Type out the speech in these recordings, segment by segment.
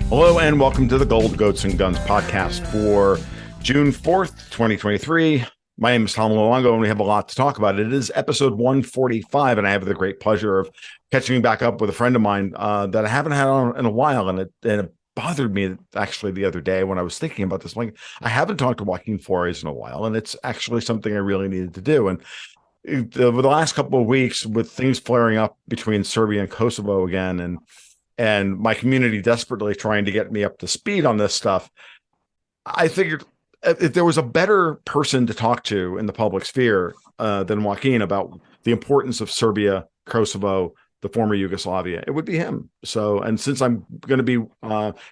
Hello and welcome to the Gold Goats and Guns podcast for June 4th, 2023. My name is Tom Luongo and we have a lot to talk about. It is episode 145 and I have the great pleasure of catching back up with a friend of mine that I haven't had on in a while. And it bothered me actually the other day when I was thinking about this. Like, I haven't talked to Joaquin Flores in a while and it's actually something I really needed to do. And over the last couple of weeks with things flaring up between Serbia and Kosovo again and my community desperately trying to get me up to speed on this stuff, I figured if there was a better person to talk to in the public sphere than Joaquin about the importance of Serbia, Kosovo, the former Yugoslavia, it would be him. So, and since I'm going to be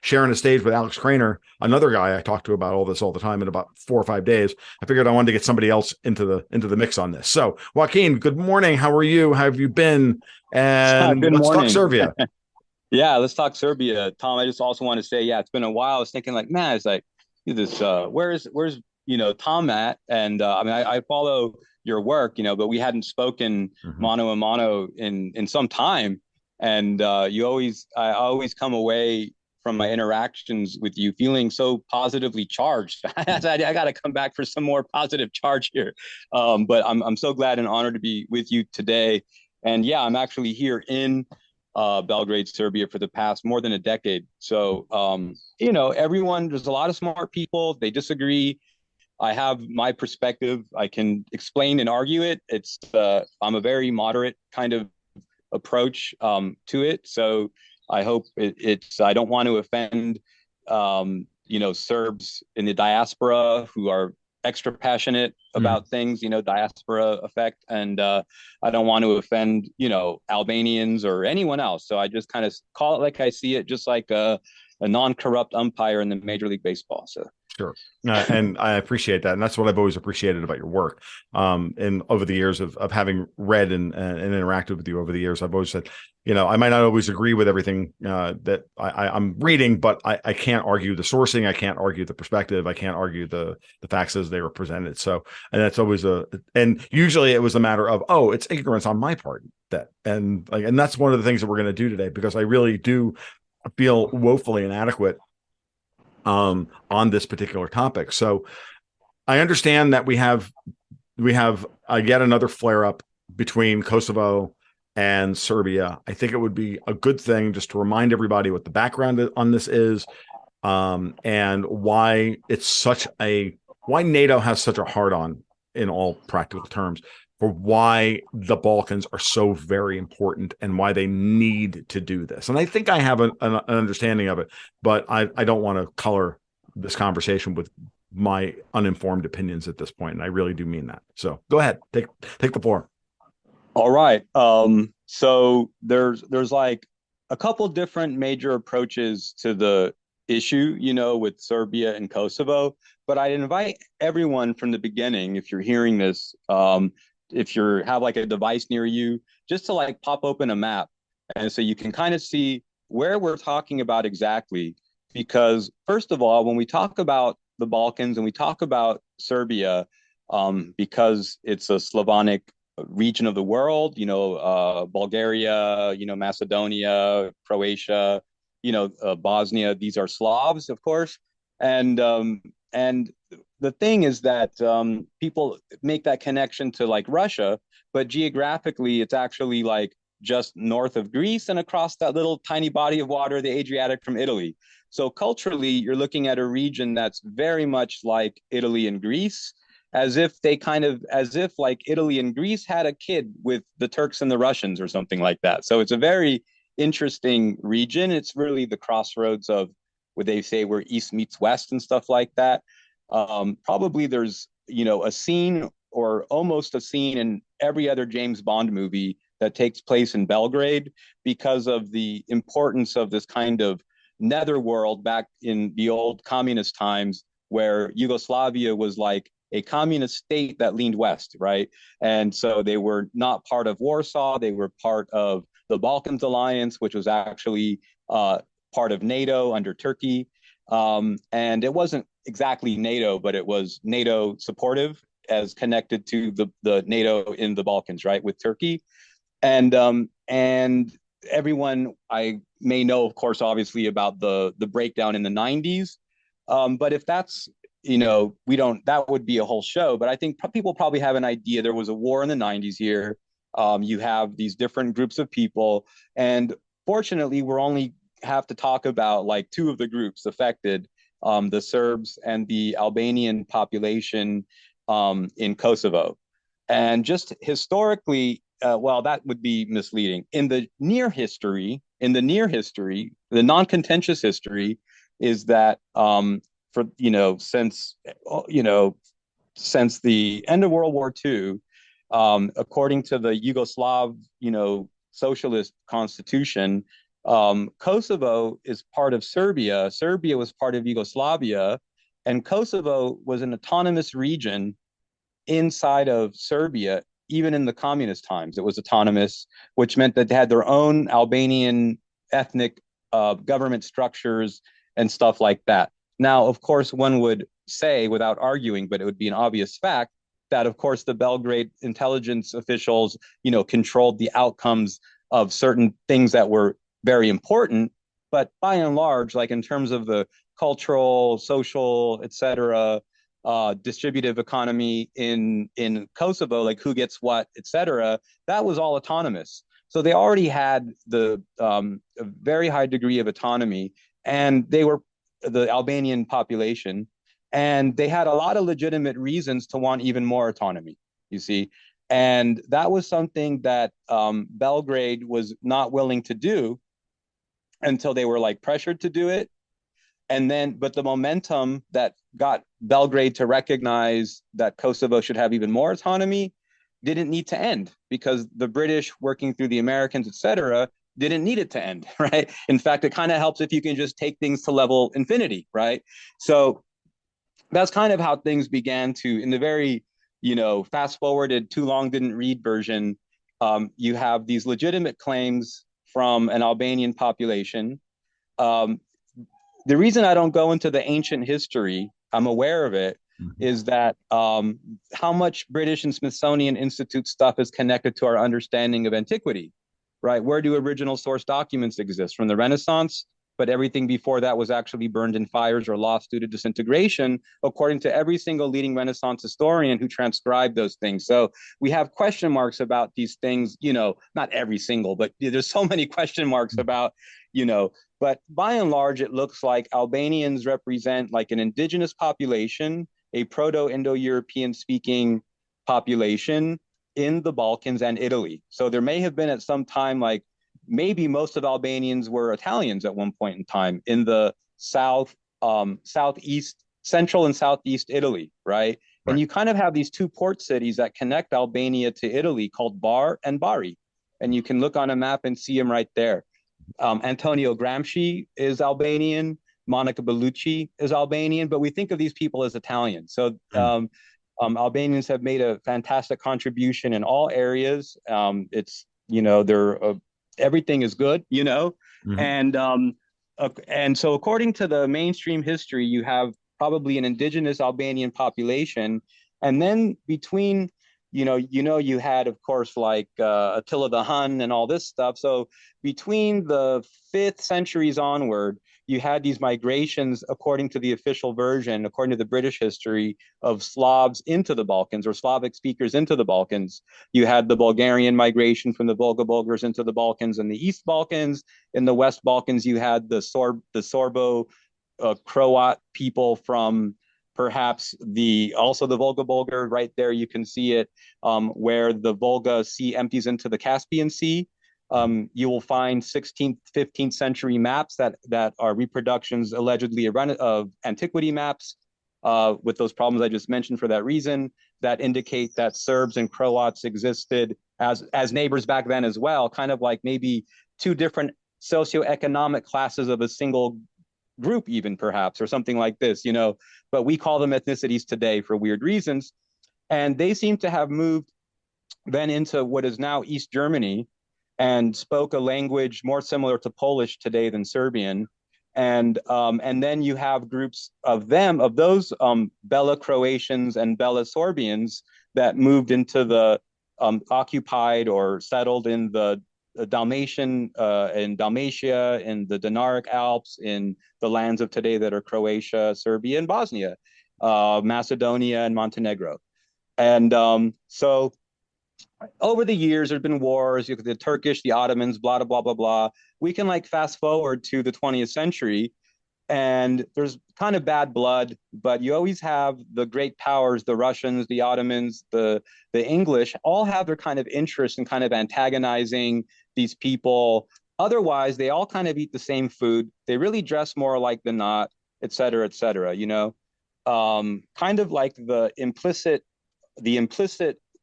sharing a stage with Alex Craner, another guy I talk to about all this all the time in about 4 or 5 days, I figured I wanted to get somebody else into the mix on this. So, Joaquin, good morning. How are you? How have you been? And Good let's talk morning. Serbia. Yeah, let's talk Serbia. Tom, I just also want to say, yeah, it's been a while. I was thinking like, man, it's like this where's Tom at? And I mean I follow your work, but we hadn't spoken mano a mano in some time. And I always come away from my interactions with you feeling so positively charged. I got to come back for some more positive charge here. But I'm so glad and honored to be with you today. And yeah, I'm actually here in Belgrade, Serbia for the past more than a decade. So, everyone, there's a lot of smart people. They disagree. I have my perspective. I can explain and argue it. I'm a very moderate kind of approach to it. So I hope I don't want to offend, Serbs in the diaspora who are extra passionate about things, diaspora effect. And I don't want to offend, Albanians or anyone else. So I just kind of call it like I see it, just like a non-corrupt umpire in the Major League Baseball. So Sure. And I appreciate that. And that's what I've always appreciated about your work. And over the years of having read and interacted with you over the years, I've always said, I might not always agree with everything that I'm reading, but I can't argue the sourcing. I can't argue the perspective. I can't argue the facts as they were presented. So, and that's always and usually it was a matter of, oh, it's ignorance on my part and that's one of the things that we're going to do today, because I really do feel woefully inadequate on this particular topic. So I understand that we have yet another flare up between Kosovo and Serbia. I think it would be a good thing just to remind everybody what the background on this is, and why why NATO has such a hard on in all practical terms for why the Balkans are so very important and why they need to do this. And I think I have an understanding of it, but I don't want to color this conversation with my uninformed opinions at this point. And I really do mean that. So go ahead, take the floor. all right. So there's like a couple different major approaches to the issue, with Serbia and Kosovo. But I'd invite everyone from the beginning, if you're hearing this, if you have like a device near you, just to like pop open a map. And so you can kind of see where we're talking about exactly. Because first of all, when we talk about the Balkans and we talk about Serbia, because it's a Slavonic region of the world, Bulgaria, Macedonia, Croatia, Bosnia, these are Slavs, of course. And the thing is that people make that connection to like Russia, but geographically, it's actually like just north of Greece and across that little tiny body of water, the Adriatic from Italy. So culturally, you're looking at a region that's very much like Italy and Greece, as if like Italy and Greece had a kid with the Turks and the Russians or something like that. So it's a very interesting region. It's really the crossroads of where they say where East meets West and stuff like that. Probably there's, a scene or almost a scene in every other James Bond movie that takes place in Belgrade because of the importance of this kind of netherworld back in the old communist times where Yugoslavia was like a communist state that leaned west, right? And so they were not part of Warsaw. They were part of the Balkans Alliance, which was actually part of NATO under Turkey. And it wasn't exactly NATO, but it was NATO supportive as connected to the NATO in the Balkans, right, with Turkey. And everyone, I may know, of course, obviously about the breakdown in the 90s. But if that's, we don't, that would be a whole show. But I think people probably have an idea. There was a war in the 90s here. You have these different groups of people. And fortunately, we're only have to talk about like two of the groups affected, the Serbs and the Albanian population in Kosovo. And just historically, well, that would be misleading. The non-contentious history is that for since the end of World War II, according to the Yugoslav socialist constitution, Kosovo is part of Serbia. Serbia was part of Yugoslavia, and Kosovo was an autonomous region inside of Serbia. Even in the communist times, it was autonomous, which meant that they had their own Albanian ethnic government structures and stuff like that. Now, of course, one would say without arguing, but it would be an obvious fact that, of course, the Belgrade intelligence officials, controlled the outcomes of certain things that were very important. But by and large, like in terms of the cultural, social, etc., distributive economy in Kosovo, like who gets what, etc., that was all autonomous. So they already had a very high degree of autonomy, and they were the Albanian population, and they had a lot of legitimate reasons to want even more autonomy, you see. And that was something that Belgrade was not willing to do until they were like pressured to do it. And then, but the momentum that got Belgrade to recognize that Kosovo should have even more autonomy didn't need to end, because the British, working through the Americans, et cetera, didn't need it to end, right? In fact, it kind of helps if you can just take things to level infinity, right? So that's kind of how things began to, in the very, fast forwarded, too long didn't read version, you have these legitimate claims from an Albanian population. The reason I don't go into the ancient history, I'm aware of it, is that how much British and Smithsonian Institute stuff is connected to our understanding of antiquity, right? Where do original source documents exist? From the Renaissance, but everything before that was actually burned in fires or lost due to disintegration, according to every single leading Renaissance historian who transcribed those things. So we have question marks about these things, not every single, but there's so many question marks about, but by and large, it looks like Albanians represent like an indigenous population, a Proto-Indo-European speaking population in the Balkans and Italy. So there may have been at some time, like maybe most of Albanians were Italians at one point in time in the southeast, central and southeast Italy, right? And you kind of have these two port cities that connect Albania to Italy called Bar and Bari. And you can look on a map and see them right there. Antonio Gramsci is Albanian. Monica Bellucci is Albanian, but we think of these people as Italian. So Albanians have made a fantastic contribution in all areas. It's, they're everything is good, and so according to the mainstream history, you have probably an indigenous Albanian population, and then between you had, of course, like Attila the Hun and all this stuff. So between the 5th centuries onward, you had these migrations, according to the official version, according to the British history, of Slavs into the Balkans, or Slavic speakers into the Balkans. You had the Bulgarian migration from the Volga Bulgars into the Balkans and the East Balkans. In the West Balkans, you had the Sorbo Croat people from perhaps also the Volga Bulgar. Right there, you can see it, where the Volga Sea empties into the Caspian Sea. You will find 16th, 15th century maps that are reproductions allegedly of antiquity maps, with those problems I just mentioned for that reason, that indicate that Serbs and Croats existed as neighbors back then as well, kind of like maybe two different socioeconomic classes of a single group, even perhaps, or something like this, but we call them ethnicities today for weird reasons. And they seem to have moved then into what is now East Germany, and spoke a language more similar to Polish today than Serbian. And then you have groups of those Bela Croatians and Bela Sorbians that moved into the occupied or settled in the Dalmatian in Dalmatia, in the Dinaric Alps, in the lands of today that are Croatia, Serbia, and Bosnia, Macedonia, and Montenegro. And so over the years, there's been wars, the Turkish, the Ottomans, blah, blah, blah, blah. We can like fast forward to the 20th century, and there's kind of bad blood, but you always have the great powers, the Russians, the Ottomans, the English, all have their kind of interest in kind of antagonizing these people. Otherwise, they all kind of eat the same food. They really dress more alike than not, et cetera, you know. Kind of like the implicit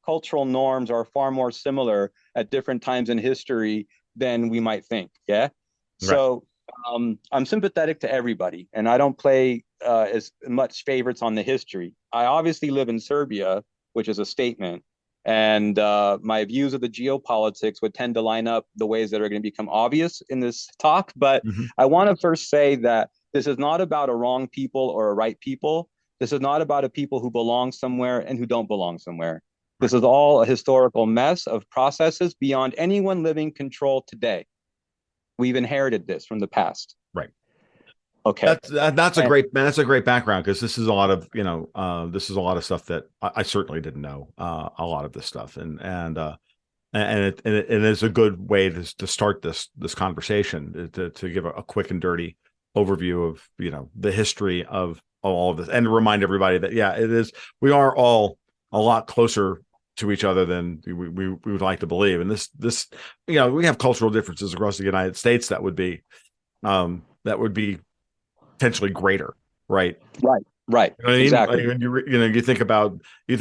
cultural norms are far more similar at different times in history than we might think. Yeah. Right. So I'm sympathetic to everybody, and I don't play as much favorites on the history. I obviously live in Serbia, which is a statement, and my views of the geopolitics would tend to line up the ways that are going to become obvious in this talk. But I want to first say that this is not about a wrong people or a right people. This is not about a people who belong somewhere and who don't belong somewhere. This is all a historical mess of processes beyond anyone living control today. We've inherited this from the past. Right. Okay. That's a great background, because this is a lot of, this is a lot of stuff that I certainly didn't know, a lot of this stuff. And it is a good way to start this conversation, to give a quick and dirty overview of, the history of all of this, and to remind everybody that, we are all a lot closer to each other than we would like to believe. And this, we have cultural differences across the United States that would be potentially greater. Right. Right. You know what I mean? Exactly. Like, you think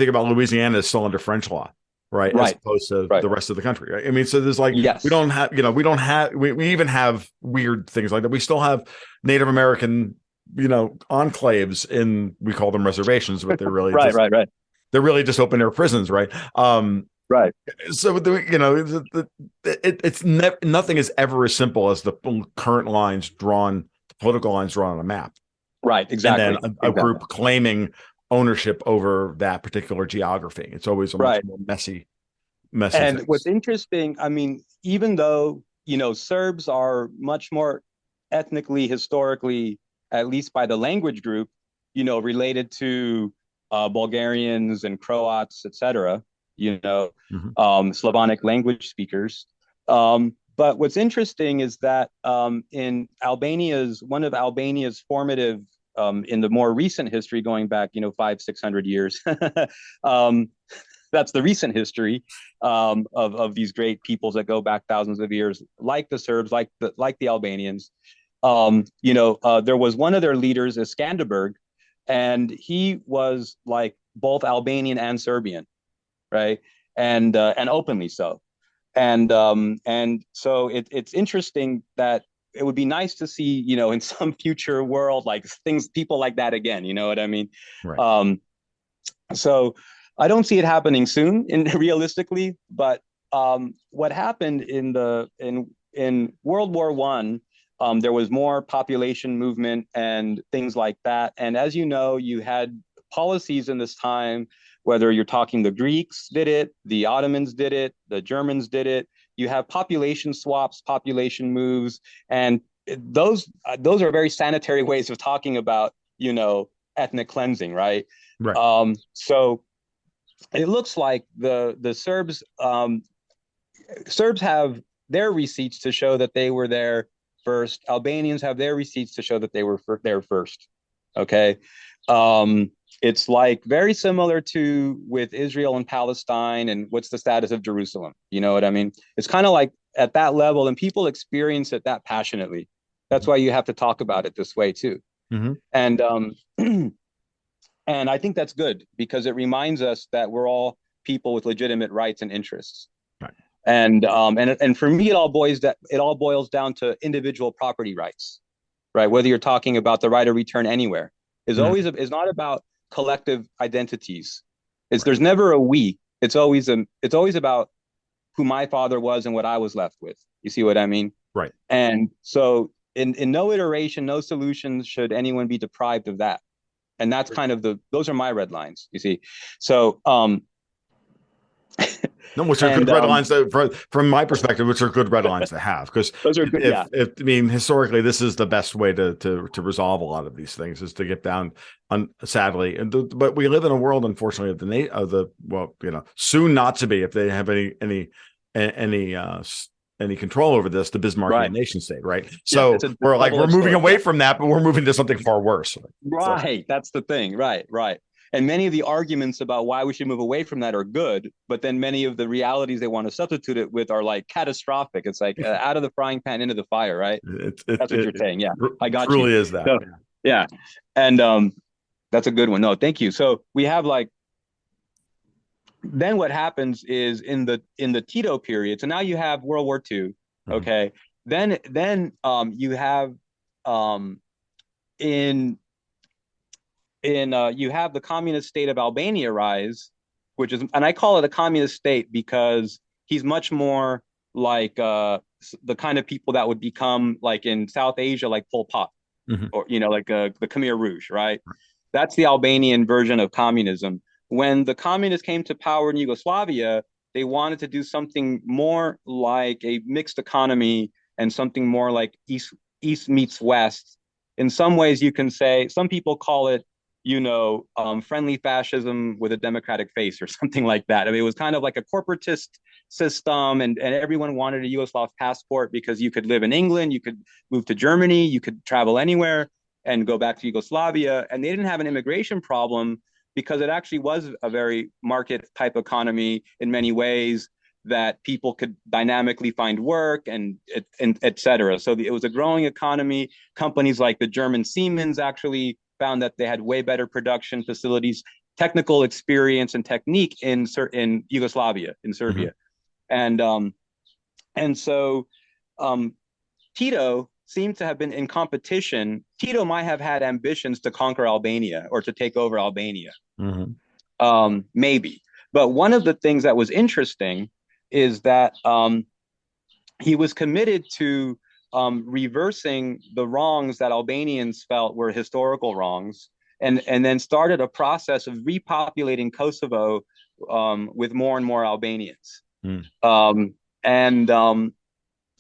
about Louisiana is still under French law, right? As opposed to the rest of the country. Right? I mean, so there's like, yes. we even have weird things like that. We still have Native American, enclaves we call them reservations, but they're really right. They're really just open air prisons, right? Right. So nothing is ever as simple as the current lines drawn, the political lines drawn on a map. Right. Exactly. And then a group claiming ownership over that particular geography. It's always a much more messy. And thing. What's interesting, I mean, even though Serbs are much more ethnically, historically, at least by the language group, related to Bulgarians and Croats, etc., Slavonic language speakers. But what's interesting is that in one of Albania's formative, in the more recent history, going back, 500-600 years, that's the recent history of these great peoples that go back thousands of years, like the Serbs, like the Albanians. There was one of their leaders, Skanderberg, and he was like both Albanian and Serbian, right? And openly so. And so it's interesting that it would be nice to see, in some future world, like people like that again. You know what I mean? Right. So I don't see it happening soon, realistically. But what happened in World War I? There was more population movement and things like that. And as you know, you had policies in this time, whether you're talking the Greeks did it, the Ottomans did it, the Germans did it. You have population swaps, population moves, and those are very sanitary ways of talking about, ethnic cleansing, right? Right. So it looks like the Serbs have their receipts to show that they were there first. Albanians have their receipts to show that they were there first. Okay. It's like very similar to with Israel and Palestine and what's the status of Jerusalem. You know what I mean? It's kind of like at that level, and people experience it that passionately. That's why you have to talk about it this way too. And and I think that's good, because it reminds us that we're all people with legitimate rights and interests. Right. And for me, it all boils down to individual property rights, right? Whether you're talking about the right of return anywhere is not about collective identities. There's never a we. It's always about who my father was and what I was left with. You see what I mean? Right. And so in no iteration, no solution should anyone be deprived of that. And that's kind of those are my red lines, you see. So No, which are good And red lines from my perspective, which are good red lines to have. Because those are good. Yeah. if I mean, historically, this is the best way to resolve a lot of these things is to get down on, sadly. But we live in a world, unfortunately, well, soon not to be, if they have any control over this, the Bismarckian Right. nation state, right? Yeah. So we're moving away Yeah. from that, but we're moving to something far worse. Right. So, that's the thing. Right. Right. And many of the arguments about why we should move away from that are good, but then many of the realities they want to substitute it with are like catastrophic. It's like out of the frying pan into the fire, right? That's what you're saying. Yeah, I got you. Truly is that. So, yeah, and that's a good one. No, thank you. So we have like, then what happens is in the Tito period. So now you have World War II. Okay, then you have in you have the communist state of Albania rise, which is, and I call it a communist state because he's much more like the kind of people that would become like in South Asia, like Pol Pot, or like the Khmer Rouge, right? That's the Albanian version of communism. When the communists came to power in Yugoslavia, they wanted to do something more like a mixed economy and something more like East meets West. In some ways, you can say, some people call it, friendly fascism with a democratic face or something like that. I mean, it was kind of like a corporatist system, and everyone wanted a Yugoslav passport because you could live in England, you could move to Germany, you could travel anywhere and go back to Yugoslavia. And they didn't have an immigration problem because it actually was a very market type economy in many ways, that people could dynamically find work and et cetera. So it was a growing economy. Companies like the German Siemens actually found that they had way better production facilities, technical experience and technique in Yugoslavia, in Serbia. And so Tito seemed to have been in competition. Tito might have had ambitions to conquer Albania or to take over Albania, maybe. But one of the things that was interesting is that he was committed to reversing the wrongs that Albanians felt were historical wrongs, and then started a process of repopulating Kosovo with more and more Albanians.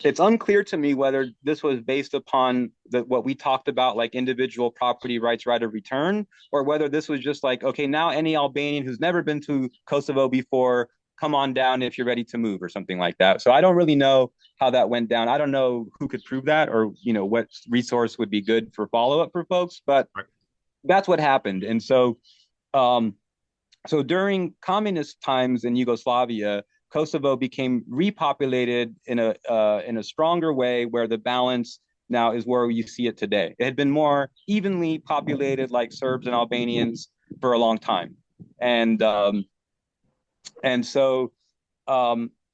It's unclear to me whether this was based upon what we talked about, like individual property rights, right of return, or whether this was just like, okay, now any Albanian who's never been to Kosovo before, come on down if you're ready to move, or something like that. So I don't really know how that went down. I don't know who could prove that, or what resource would be good for follow-up for folks, but that's what happened. And so during communist times in Yugoslavia, Kosovo became repopulated in a stronger way, where the balance now is where you see it today. It had been more evenly populated, like Serbs and Albanians, for a long time,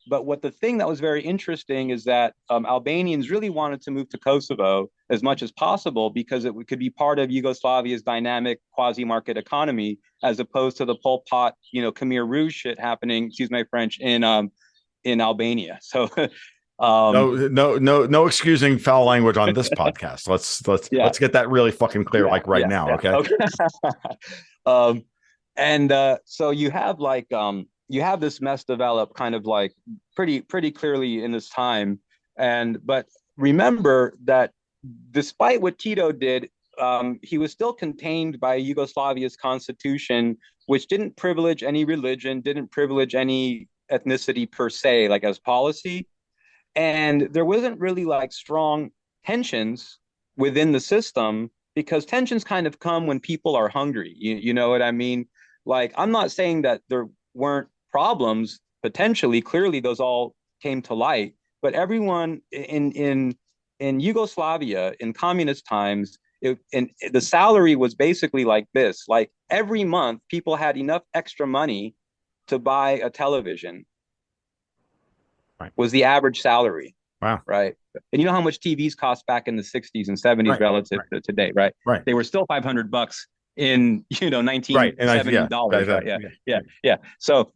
but what the thing that was very interesting is that Albanians really wanted to move to Kosovo as much as possible because it could be part of Yugoslavia's dynamic quasi-market economy, as opposed to the Pol Pot, Khmer Rouge shit happening, excuse my French, in Albania. So no excusing foul language on this podcast. Let's get that really fucking clear, right now. Okay. So you have like you have this mess develop kind of like pretty clearly in this time. But remember that despite what Tito did, he was still contained by Yugoslavia's constitution, which didn't privilege any religion, didn't privilege any ethnicity per se, like as policy. And there wasn't really like strong tensions within the system, because tensions kind of come when people are hungry. You know what I mean? Like, I'm not saying that there weren't problems potentially. Clearly, those all came to light. But everyone in Yugoslavia in communist times, the salary was basically like this. Like every month, people had enough extra money to buy a television. Right. Was the average salary. Wow. Right. And you know how much TVs cost back in the 60s and 70s relative to today, right? Right. They were still $500 in 1970 dollars. Right. Yeah. So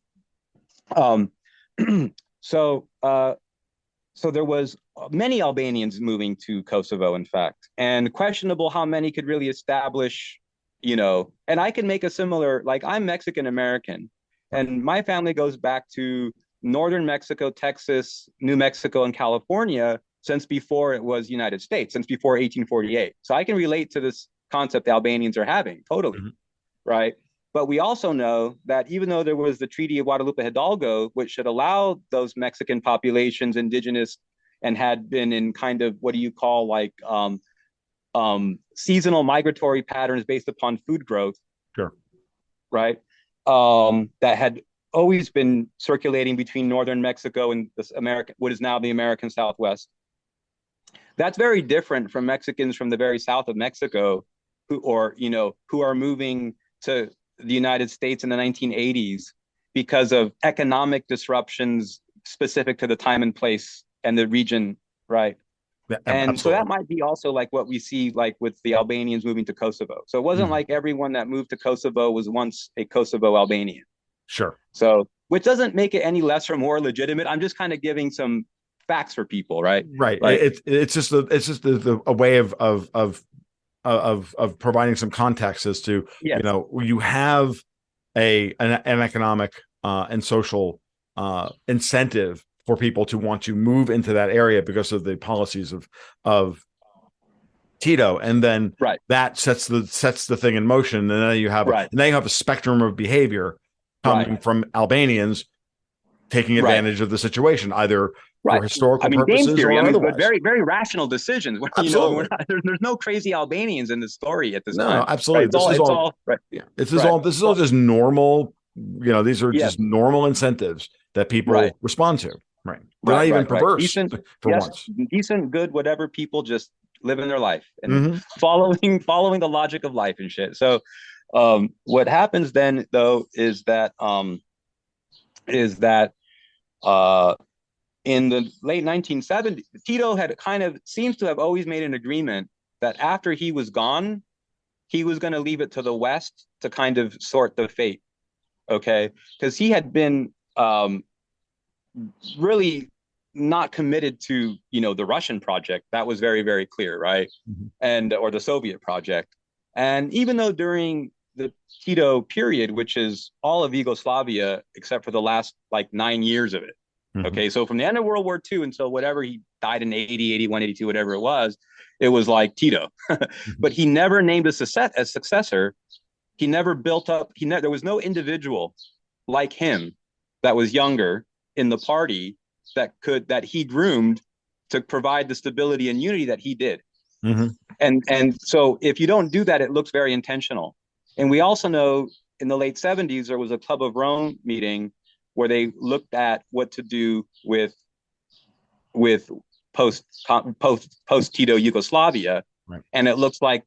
so there was many Albanians moving to Kosovo, in fact, and questionable how many could really establish, and I can make a similar, like, I'm Mexican American, and my family goes back to northern Mexico, Texas, New Mexico, and California since before it was United States, since before 1848. So I can relate to this concept the Albanians are having, totally, right? But we also know that even though there was the Treaty of Guadalupe Hidalgo, which should allow those Mexican populations, indigenous, and had been in kind of what do you call like seasonal migratory patterns based upon food growth, Sure. right? That had always been circulating between northern Mexico and this American, what is now the American Southwest. That's very different from Mexicans from the very south of Mexico, who are moving to the United States in the 1980s because of economic disruptions specific to the time and place and the region, right? Yeah, And absolutely. so that might be also like what we see like with the Albanians moving to Kosovo. So it wasn't like everyone that moved to Kosovo was once a Kosovo Albanian. Sure. So, which doesn't make it any less or more legitimate. I'm just kind of giving some facts for people, right? Right. Like, It's just a way of providing some context as to, yes. you have an economic and social incentive for people to want to move into that area because of the policies of Tito, and then right. that sets the thing in motion, and then you have a spectrum of behavior coming from Albanians taking advantage of the situation, either for historical purposes game theory, or otherwise. Very, very rational decisions. Absolutely. There's no crazy Albanians in the story at this No, time. No, absolutely. Right? This is all just normal. These are just normal incentives that people respond to. Right. They're not even perverse decent, once. Decent, good, whatever. People just living their life and following the logic of life and shit. So, what happens then though is that in the late 1970s, Tito had seems to have always made an agreement that after he was gone, he was going to leave it to the West to kind of sort the fate. Okay. Because he had been really not committed to, the Russian project. That was very, very clear. Right. Or the Soviet project. And even though during the Tito period, which is all of Yugoslavia, except for the last 9 years of it. Okay, so from the end of World War II until whatever he died in 80, 81, 82, whatever it was like Tito. But he never named a successor. He never built up, there was no individual like him that was younger in the party that he groomed to provide the stability and unity that he did. And so if you don't do that, it looks very intentional. And we also know in the late 70s, there was a Club of Rome meeting where they looked at what to do with post Tito Yugoslavia, and it looks like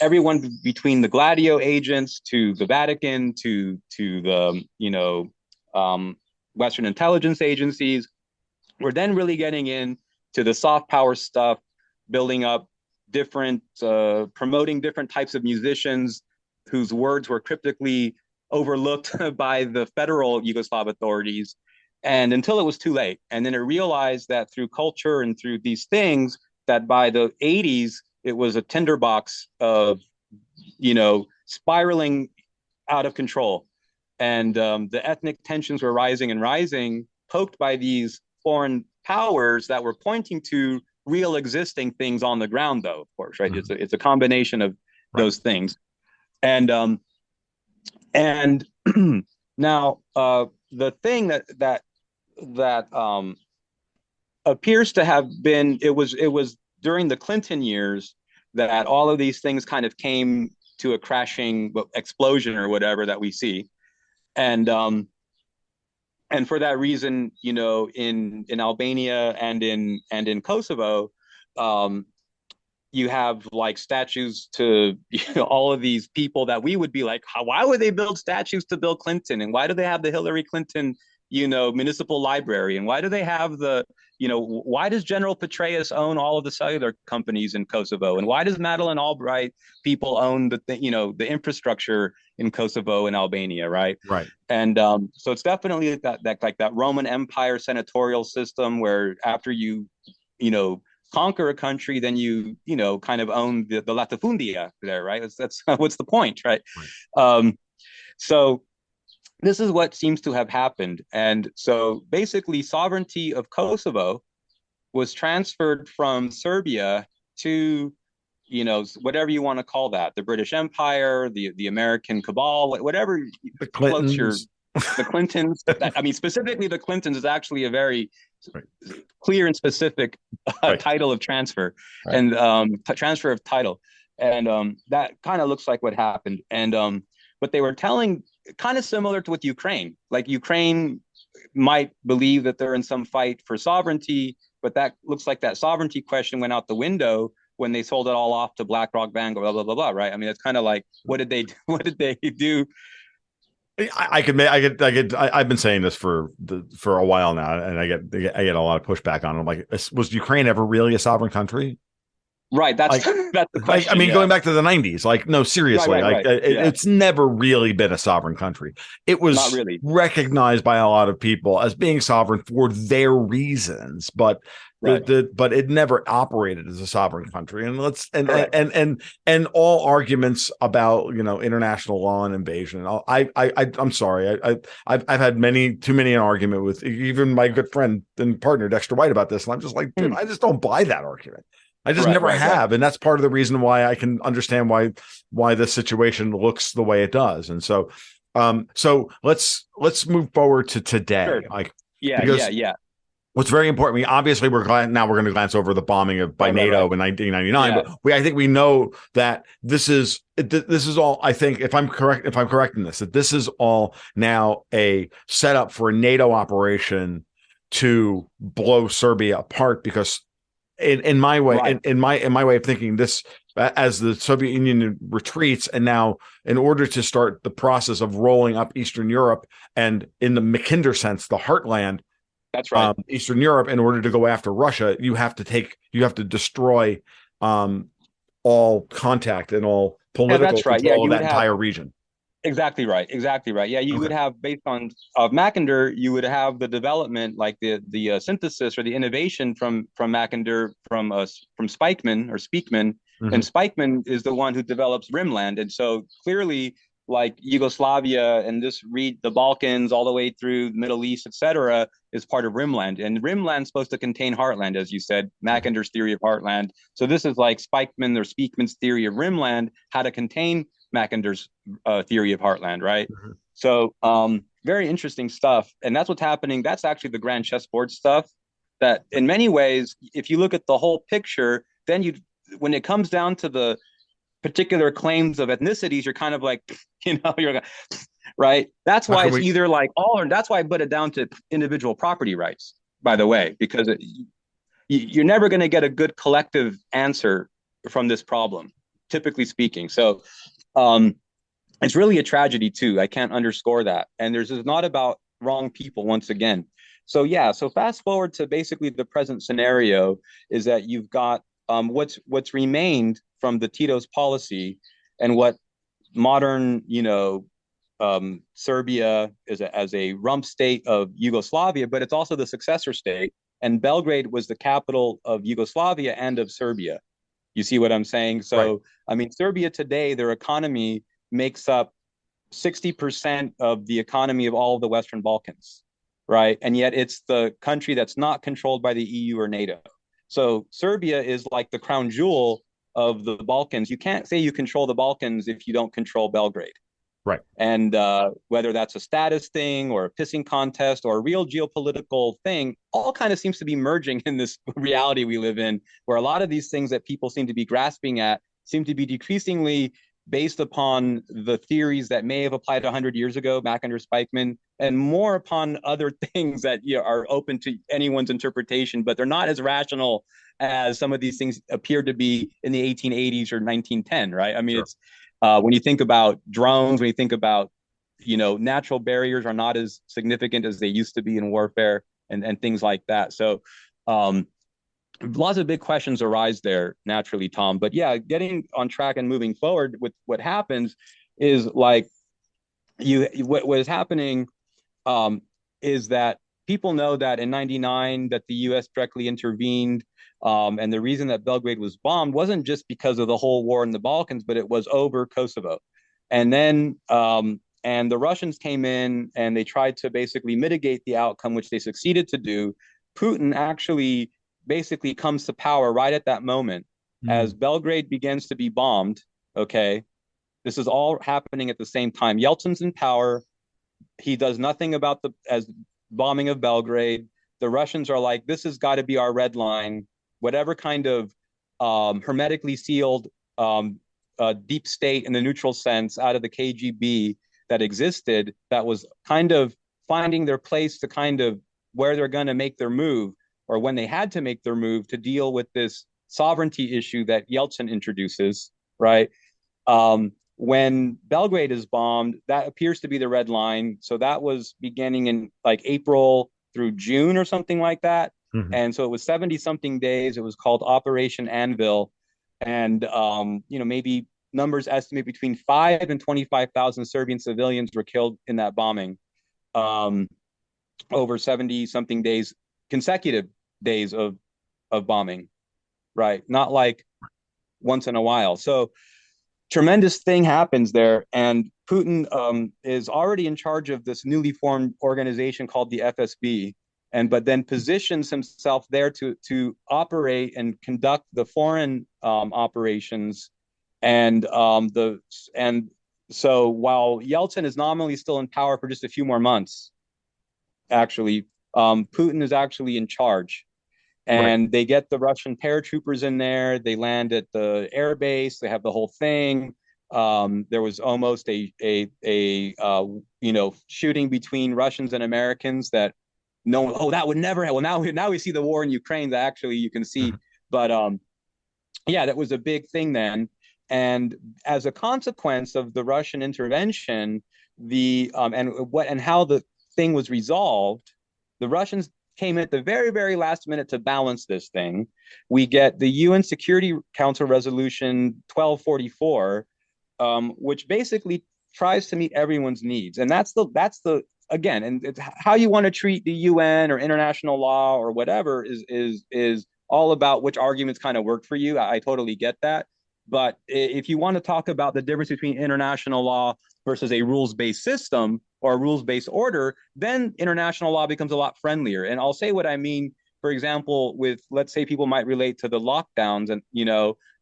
everyone between the Gladio agents to the Vatican to the Western intelligence agencies, we're then really getting into the soft power stuff, building up different, promoting different types of musicians whose words were cryptically overlooked by the federal Yugoslav authorities, and until it was too late. And then it realized that through culture and through these things, that by the 80s, it was a tinderbox of, spiraling out of control. And the ethnic tensions were rising, poked by these foreign powers that were pointing to real existing things on the ground, though, of course, right? It's a combination of those things. And now the thing that appears to have been, it was during the Clinton years that all of these things kind of came to a crashing explosion or whatever that we see. And for that reason, in Albania and in Kosovo, you have statues to all of these people that we would be like, why would they build statues to Bill Clinton? And why do they have the Hillary Clinton, municipal library? And why do they have why does General Petraeus own all of the cellular companies in Kosovo? And why does Madeleine Albright people own the infrastructure in Kosovo and Albania, right? Right. And so it's definitely that Roman Empire senatorial system where after you conquer a country, then you kind of own the latifundia there, right? That's what's the point, right? So this is what seems to have happened. And so basically, sovereignty of Kosovo was transferred from Serbia to, whatever you want to call that, the British Empire, the American cabal, whatever The floats your, Clintons. the Clintons. I mean, specifically the Clintons is actually a very Right. clear and specific Right. title of transfer, Right. and transfer of title. And that kind of looks like what happened. And what they were telling, kind of similar to with Ukraine, like Ukraine might believe that they're in some fight for sovereignty, but that looks like that sovereignty question went out the window when they sold it all off to BlackRock, Vanguard, blah blah blah blah. Right? I mean, it's kind of like, what did they what did they do? I've been saying this for a while now, and I get a lot of pushback on it. I'm like, was Ukraine ever really a sovereign country? Right. That's Like, that's the question. I mean, Yeah. going back to the 90s, like, no, seriously, Right. Yeah. it's never really been a sovereign country. It Not was really. recognized by a lot of people as being sovereign for their reasons, but Right. but it never operated as a sovereign country. And Correct. and all arguments about, international law and invasion. I'm sorry, I've had too many an argument with even my good friend and partner Dexter White about this, and I'm just like, dude, I just don't buy that argument. I just never have. And that's part of the reason why I can understand why this situation looks the way it does. And so let's move forward to today. Sure. Like, Yeah. because what's very important, obviously we're going to glance over the bombing by NATO in 1999, Yeah. but I think we know that this is all, I think, if I'm correct in this, that this is all now a setup for a NATO operation to blow Serbia apart, because in my way, Right. in my way of thinking, this, as the Soviet Union retreats, and now in order to start the process of rolling up Eastern Europe, and in the Mackinder sense, the heartland, That's right. Eastern Europe, in order to go after Russia, you have to destroy all contact and all political That's right. Yeah. control of You would that have entire region. exactly right. Exactly right. Yeah. You would Okay. have, based on Mackinder, you would have the development, like the synthesis or the innovation from Mackinder, from Spikeman or Speakman. Mm-hmm. And Spikeman is the one who develops Rimland. And so clearly, like Yugoslavia and the Balkans all the way through the Middle East, etc., is part of Rimland. And Rimland's supposed to contain Heartland, as you said, Mackinder's theory of Heartland. So this is like Spikeman or Speakman's theory of Rimland, how to contain Mackinder's theory of Heartland, right? Mm-hmm. So very interesting stuff. And that's what's happening. That's actually the grand chessboard stuff that in many ways, if you look at the whole picture, then when it comes down to the particular claims of ethnicities, you're kind of like, you're right. That's why it's either like all, or that's why I put it down to individual property rights, by the way, because you're never going to get a good collective answer from this problem, typically speaking. So it's really a tragedy too. I can't underscore that. And it's not about wrong people once again. So yeah, so fast forward to basically the present scenario is that you've got what's remained from the Tito's policy, and what modern, Serbia is as a rump state of Yugoslavia, but it's also the successor state. And Belgrade was the capital of Yugoslavia and of Serbia. You see what I'm saying? So, right. I mean, Serbia today, their economy makes up 60% of the economy of all of the Western Balkans, right? And yet it's the country that's not controlled by the EU or NATO. So Serbia is like the crown jewel of the Balkans. You can't say you control the Balkans if you don't control Belgrade. Right. And whether that's a status thing or a pissing contest or a real geopolitical thing, all kind of seems to be merging in this reality we live in, where a lot of these things that people seem to be grasping at seem to be decreasingly based upon the theories that may have applied 100 years ago back under Spikeman, and more upon other things that are open to anyone's interpretation, but they're not as rational as some of these things appeared to be in the 1880s or 1910, right? I mean, sure. It's when you think about drones, when you think about, natural barriers are not as significant as they used to be in warfare, and things like that. So lots of big questions arise there naturally, Tom. But yeah, getting on track and moving forward with what happens is like what is happening is that people know that in '99 that the U.S. directly intervened, and the reason that Belgrade was bombed wasn't just because of the whole war in the Balkans, but it was over Kosovo. And then and the Russians came in and they tried to basically mitigate the outcome, which they succeeded to do. Putin actually basically comes to power right at that moment as Belgrade begins to be bombed. Okay. This is all happening at the same time. Yeltsin's in power. He does nothing about the as bombing of Belgrade. The Russians are like, this has got to be our red line. Whatever kind of hermetically sealed deep state in the neutral sense out of the KGB that existed, that was kind of finding their place to kind of where they're going to make their move, or when they had to make their move to deal with this sovereignty issue that Yeltsin introduces, right? When Belgrade is bombed, that appears to be the red line. So that was beginning in like April through June or something like that. Mm-hmm. And so it was 70 something days. It was called Operation Anvil. And, maybe numbers estimate between 5 and 25,000 Serbian civilians were killed in that bombing over 70 something days, consecutive days of bombing, right? Not like once in a while. So tremendous thing happens there. And Putin is already in charge of this newly formed organization called the FSB. But then positions himself there to operate and conduct the foreign operations, so while Yeltsin is nominally still in power for just a few more months, actually, Putin is actually in charge, and right. They get the Russian paratroopers in there. They land at the air base. They have the whole thing. There was almost a shooting between Russians and Americans that. No, that would never happen. Well, now we see the war in Ukraine that actually you can see, but that was a big thing then. And as a consequence of the Russian intervention, and how the thing was resolved, the Russians came at the very, very last minute to balance this thing. We get the UN Security Council Resolution 1244, which basically tries to meet everyone's needs, and that's the again, and it's how you want to treat the UN or international law or whatever is all about which arguments kind of work for you. I totally get that. But if you want to talk about the difference between international law versus a rules-based system or a rules-based order, then international law becomes a lot friendlier. And I'll say what I mean. For example, with, let's say, people might relate to the lockdowns and,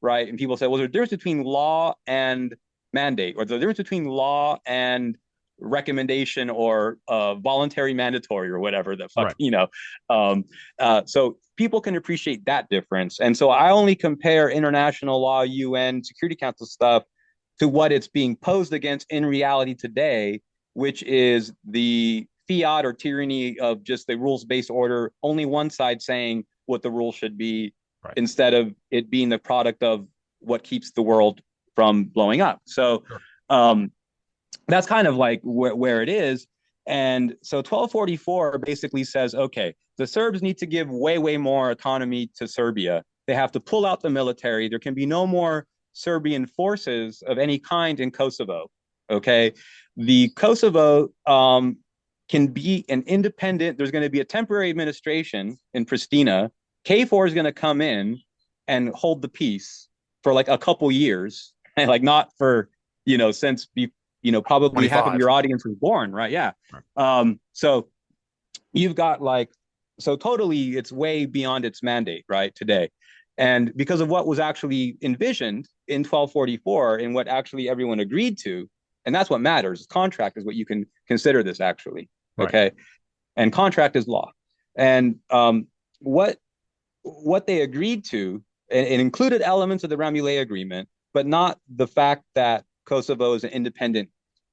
right? And people say, well, there's a difference between law and mandate, or the difference between law and recommendation or voluntary mandatory or whatever the fuck, right. So people can appreciate that difference. And so I only compare international law, UN, Security Council stuff to what it's being posed against in reality today, which is the fiat or tyranny of just the rules-based order, only one side saying what the rule should be, right, instead of it being the product of what keeps the world from blowing up. So sure. That's kind of like where it is. And so 1244 basically says, okay, the Serbs need to give way, way more autonomy to Serbia. They have to pull out the military. There can be no more Serbian forces of any kind in Kosovo. Okay. The Kosovo can be an independent, there's going to be a temporary administration in Pristina. KFOR is going to come in and hold the peace for like a couple years, and like not for, since probably 25. Half of your audience was born, right? Yeah. Right. So you've got totally it's way beyond its mandate, right, today. And because of what was actually envisioned in 1244 and what actually everyone agreed to, and that's what matters. Contract is what you can consider this actually, right. Okay? And contract is law. And what they agreed to, it included elements of the Ramule Agreement, but not the fact that Kosovo is an independent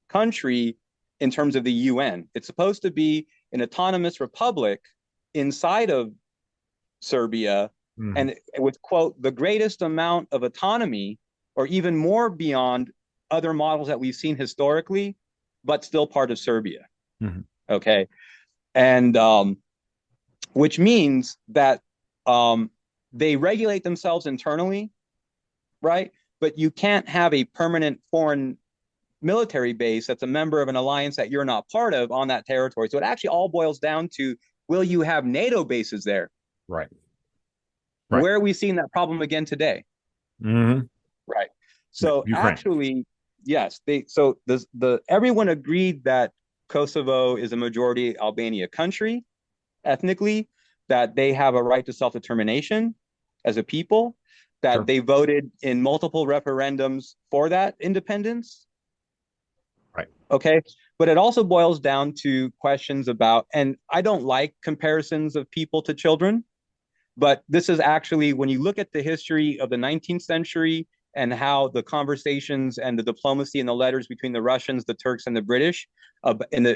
country in terms of the UN. It's supposed to be an autonomous republic inside of Serbia, and with, quote, the greatest amount of autonomy, or even more beyond other models that we've seen historically, but still part of Serbia. Okay. And which means that they regulate themselves internally, right? But you can't have a permanent foreign military base that's a member of an alliance that you're not part of on that territory. So it actually all boils down to, will you have NATO bases there? Right. Where are we seeing that problem again today? Right. So Ukraine. Actually, yes, the everyone agreed that Kosovo is a majority Albania country ethnically, that they have a right to self-determination as a people, that Sure. they voted in multiple referendums for that independence. Right. Okay. But it also boils down to questions about, and I don't like comparisons of people to children, but this is actually, when you look at the history of the 19th century and how the conversations and the diplomacy and the letters between the Russians, the Turks, and the British,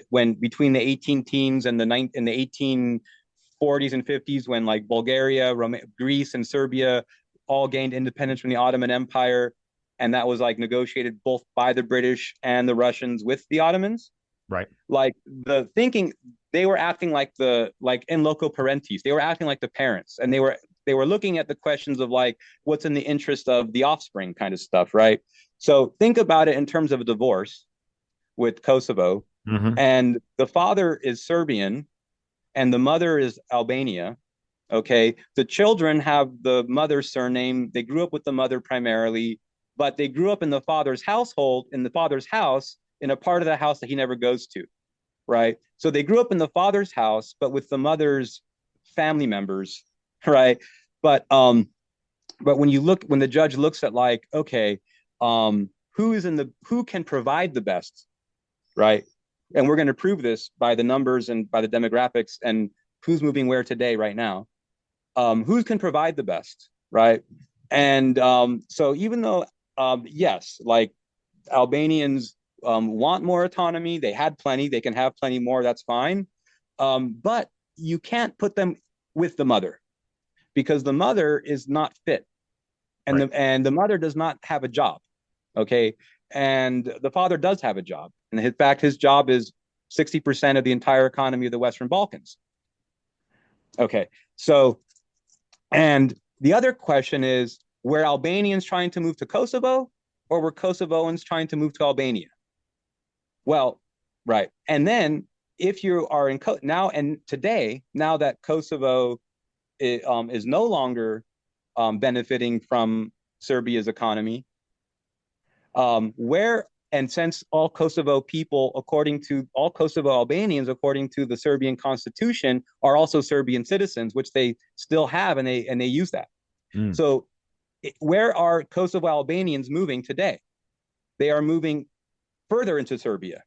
when between the 18 teens and the 1840s and 50s, when like Bulgaria, Greece, and Serbia all gained independence from the Ottoman Empire, and that was like negotiated both by the British and the Russians with the Ottomans. Right. Like the thinking, they were acting like in loco parentis. They were acting like the parents, and they were looking at the questions of like what's in the interest of the offspring kind of stuff, right? So think about it in terms of a divorce with Kosovo, Mm-hmm. and the father is Serbian and the mother is Albania. Okay, the children have the mother's surname. They grew up with the mother primarily, but they grew up in the father's household, in the father's house, in a part of the house that he never goes to, right? So they grew up in the father's house, but with the mother's family members, right? But when the judge looks at like, okay, who can provide the best, right? And we're going to prove this by the numbers and by the demographics and who's moving where today, right now. Who can provide the best, right? And so even though, yes, like Albanians want more autonomy, they had plenty, they can have plenty more, that's fine. But you can't put them with the mother because the mother is not fit, and Right. the mother does not have a job, okay? And the father does have a job, and in fact, his job is 60% of the entire economy of the Western Balkans. Okay, so and the other question is, were Albanians trying to move to Kosovo, or were Kosovoans trying to move to Albania? Well, right. And then if you are in now and today, now that Kosovo is no longer benefiting from Serbia's economy, where and since all Kosovo people, according to all Kosovo Albanians, according to the Serbian constitution, are also Serbian citizens, which they still have, and they use that. Mm. So, where are Kosovo Albanians moving today? They are moving further into Serbia.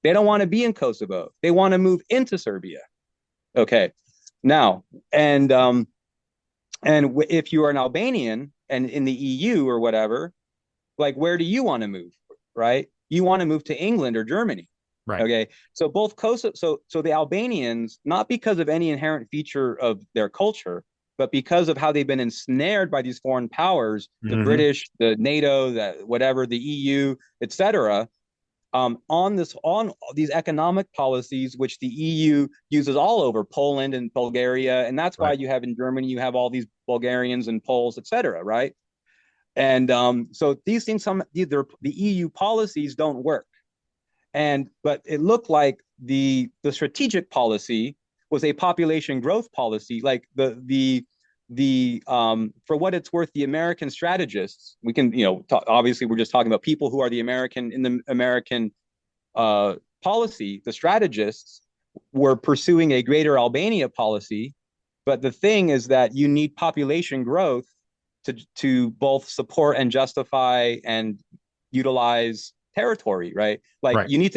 They don't want to be in Kosovo. They want to move into Serbia. Okay, now and if you are an Albanian and in the EU or whatever, like where do you want to move? Right? You want to move to England or Germany. Right. Okay. So both Kosovo, so the Albanians, not because of any inherent feature of their culture, but because of how they've been ensnared by these foreign powers, the Mm-hmm. British, the NATO, that whatever, the EU, etc. On these economic policies, which the EU uses all over Poland and Bulgaria, and that's why Right. you have in Germany you have all these Bulgarians and Poles, etc. Right? And so these things, the EU policies don't work. But it looked like the strategic policy was a population growth policy. Like the for what it's worth, the American strategists, we can obviously we're just talking about people who are the American policy. The strategists were pursuing a greater Albania policy, but the thing is that you need population growth to both support and justify and utilize territory, right? Like Right. you have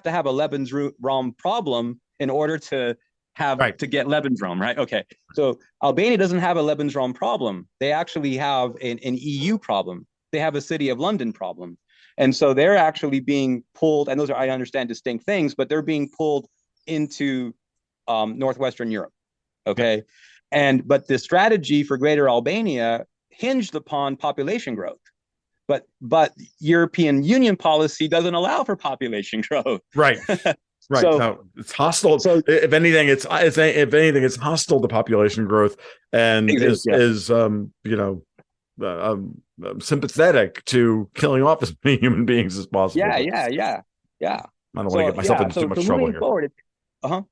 to have a Lebensraum problem in order to Right. get Lebensraum, right? Okay. So Albania doesn't have a Lebensraum problem. They actually have an EU problem. They have a City of London problem. And so they're actually being pulled, and those are, I understand, distinct things, but they're being pulled into Northwestern Europe. Yeah. Okay. But the strategy for Greater Albania hinged upon population growth. But European Union policy doesn't allow for population growth. Right. Right. So No, it's hostile. so If anything, it's hostile to population growth, and yeah. sympathetic to killing off as many human beings as possible. Yeah, But yeah, yeah, yeah. I don't want to So get myself into too so much trouble moving here. forward, uh-huh.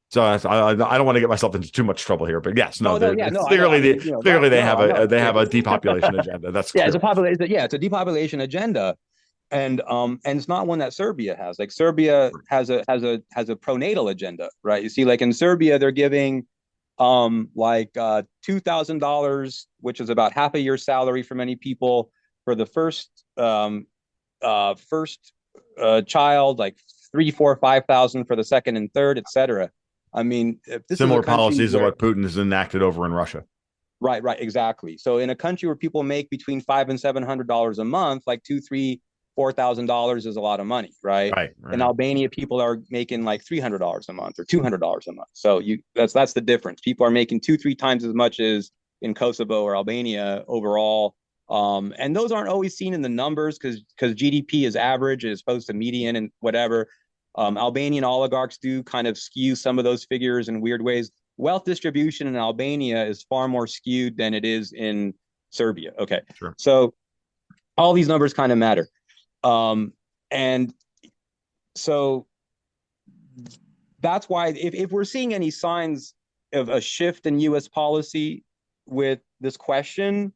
So I don't want to get myself into too much trouble here, but yes, no, Oh no, yeah, no, I know. clearly I mean, you know, right? clearly they No, have I know. they Yeah, have a depopulation agenda. That's yeah, clear. it's a depopulation agenda, and it's not one that Serbia has. Like Serbia has a pronatal agenda, right? You see, like in Serbia, they're giving like $2,000, which is about half a year's salary for many people for the first child, like 3, 4, 5,000 for the second and third, etc. I mean, if this is a Similar country policies of where what Putin has enacted over in Russia. right, exactly. So in a country where people make between $500 and $700 a month, like 2, 3, $4,000 is a lot of money, right? Right, In right. Albania, people are making like $300 a month or $200 a month. So that's the difference. People are making 2, 3 times as much as in Kosovo or Albania overall. And those aren't always seen in the numbers because GDP is average as opposed to median and whatever. Albanian oligarchs do kind of skew some of those figures in weird ways. Wealth distribution in Albania is far more skewed than it is in Serbia. Okay. Sure. So all these numbers kind of matter. And so that's why if we're seeing any signs of a shift in US policy with this question,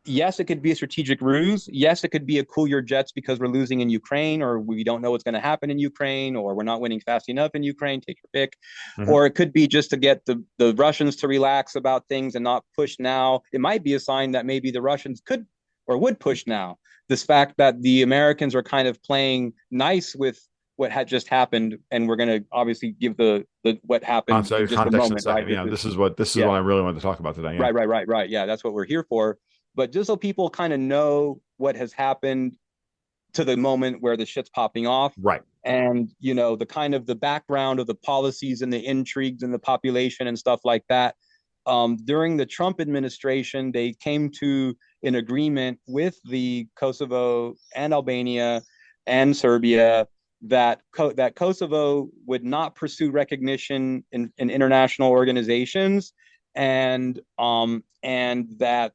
yes, it could be a strategic ruse. Yes, it could be a cool your jets because we're losing in Ukraine, or we don't know what's going to happen in Ukraine, or we're not winning fast enough in Ukraine. Take your pick. Mm-hmm. Or it could be just to get the Russians to relax about things and not push now. It might be a sign that maybe the Russians could or would push now. This fact that the Americans are kind of playing nice with what had just happened, and we're going to obviously give the what happened in just a Context in a moment, second. right? Yeah, this is what I really wanted to talk about today. Yeah. Right. Yeah, that's what we're here for. But just so people kind of know what has happened to the moment where the shit's popping off. Right. And, the kind of the background of the policies and the intrigues and the population and stuff like that. During the Trump administration, they came to an agreement with the Kosovo and Albania and Serbia that Kosovo would not pursue recognition in international organizations, and that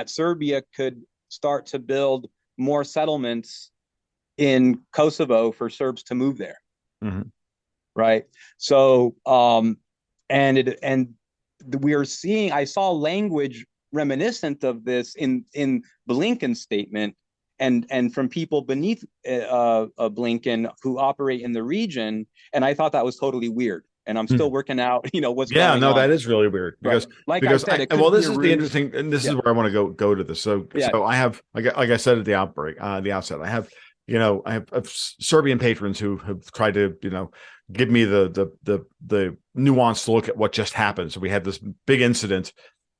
Serbia could start to build more settlements in Kosovo for Serbs to move there. Mm-hmm. Right. So and we are seeing. I saw language reminiscent of this in Blinken's statement, and from people beneath Blinken who operate in the region, and I thought that was totally weird. And I'm still working out, what's going no, on. that is really weird because right. Like I said, this is the interesting, and this is where I want to go to this. So I have, like I said at the outset, I have Serbian patrons who have tried to give me the nuance to look at what just happened. So we had this big incident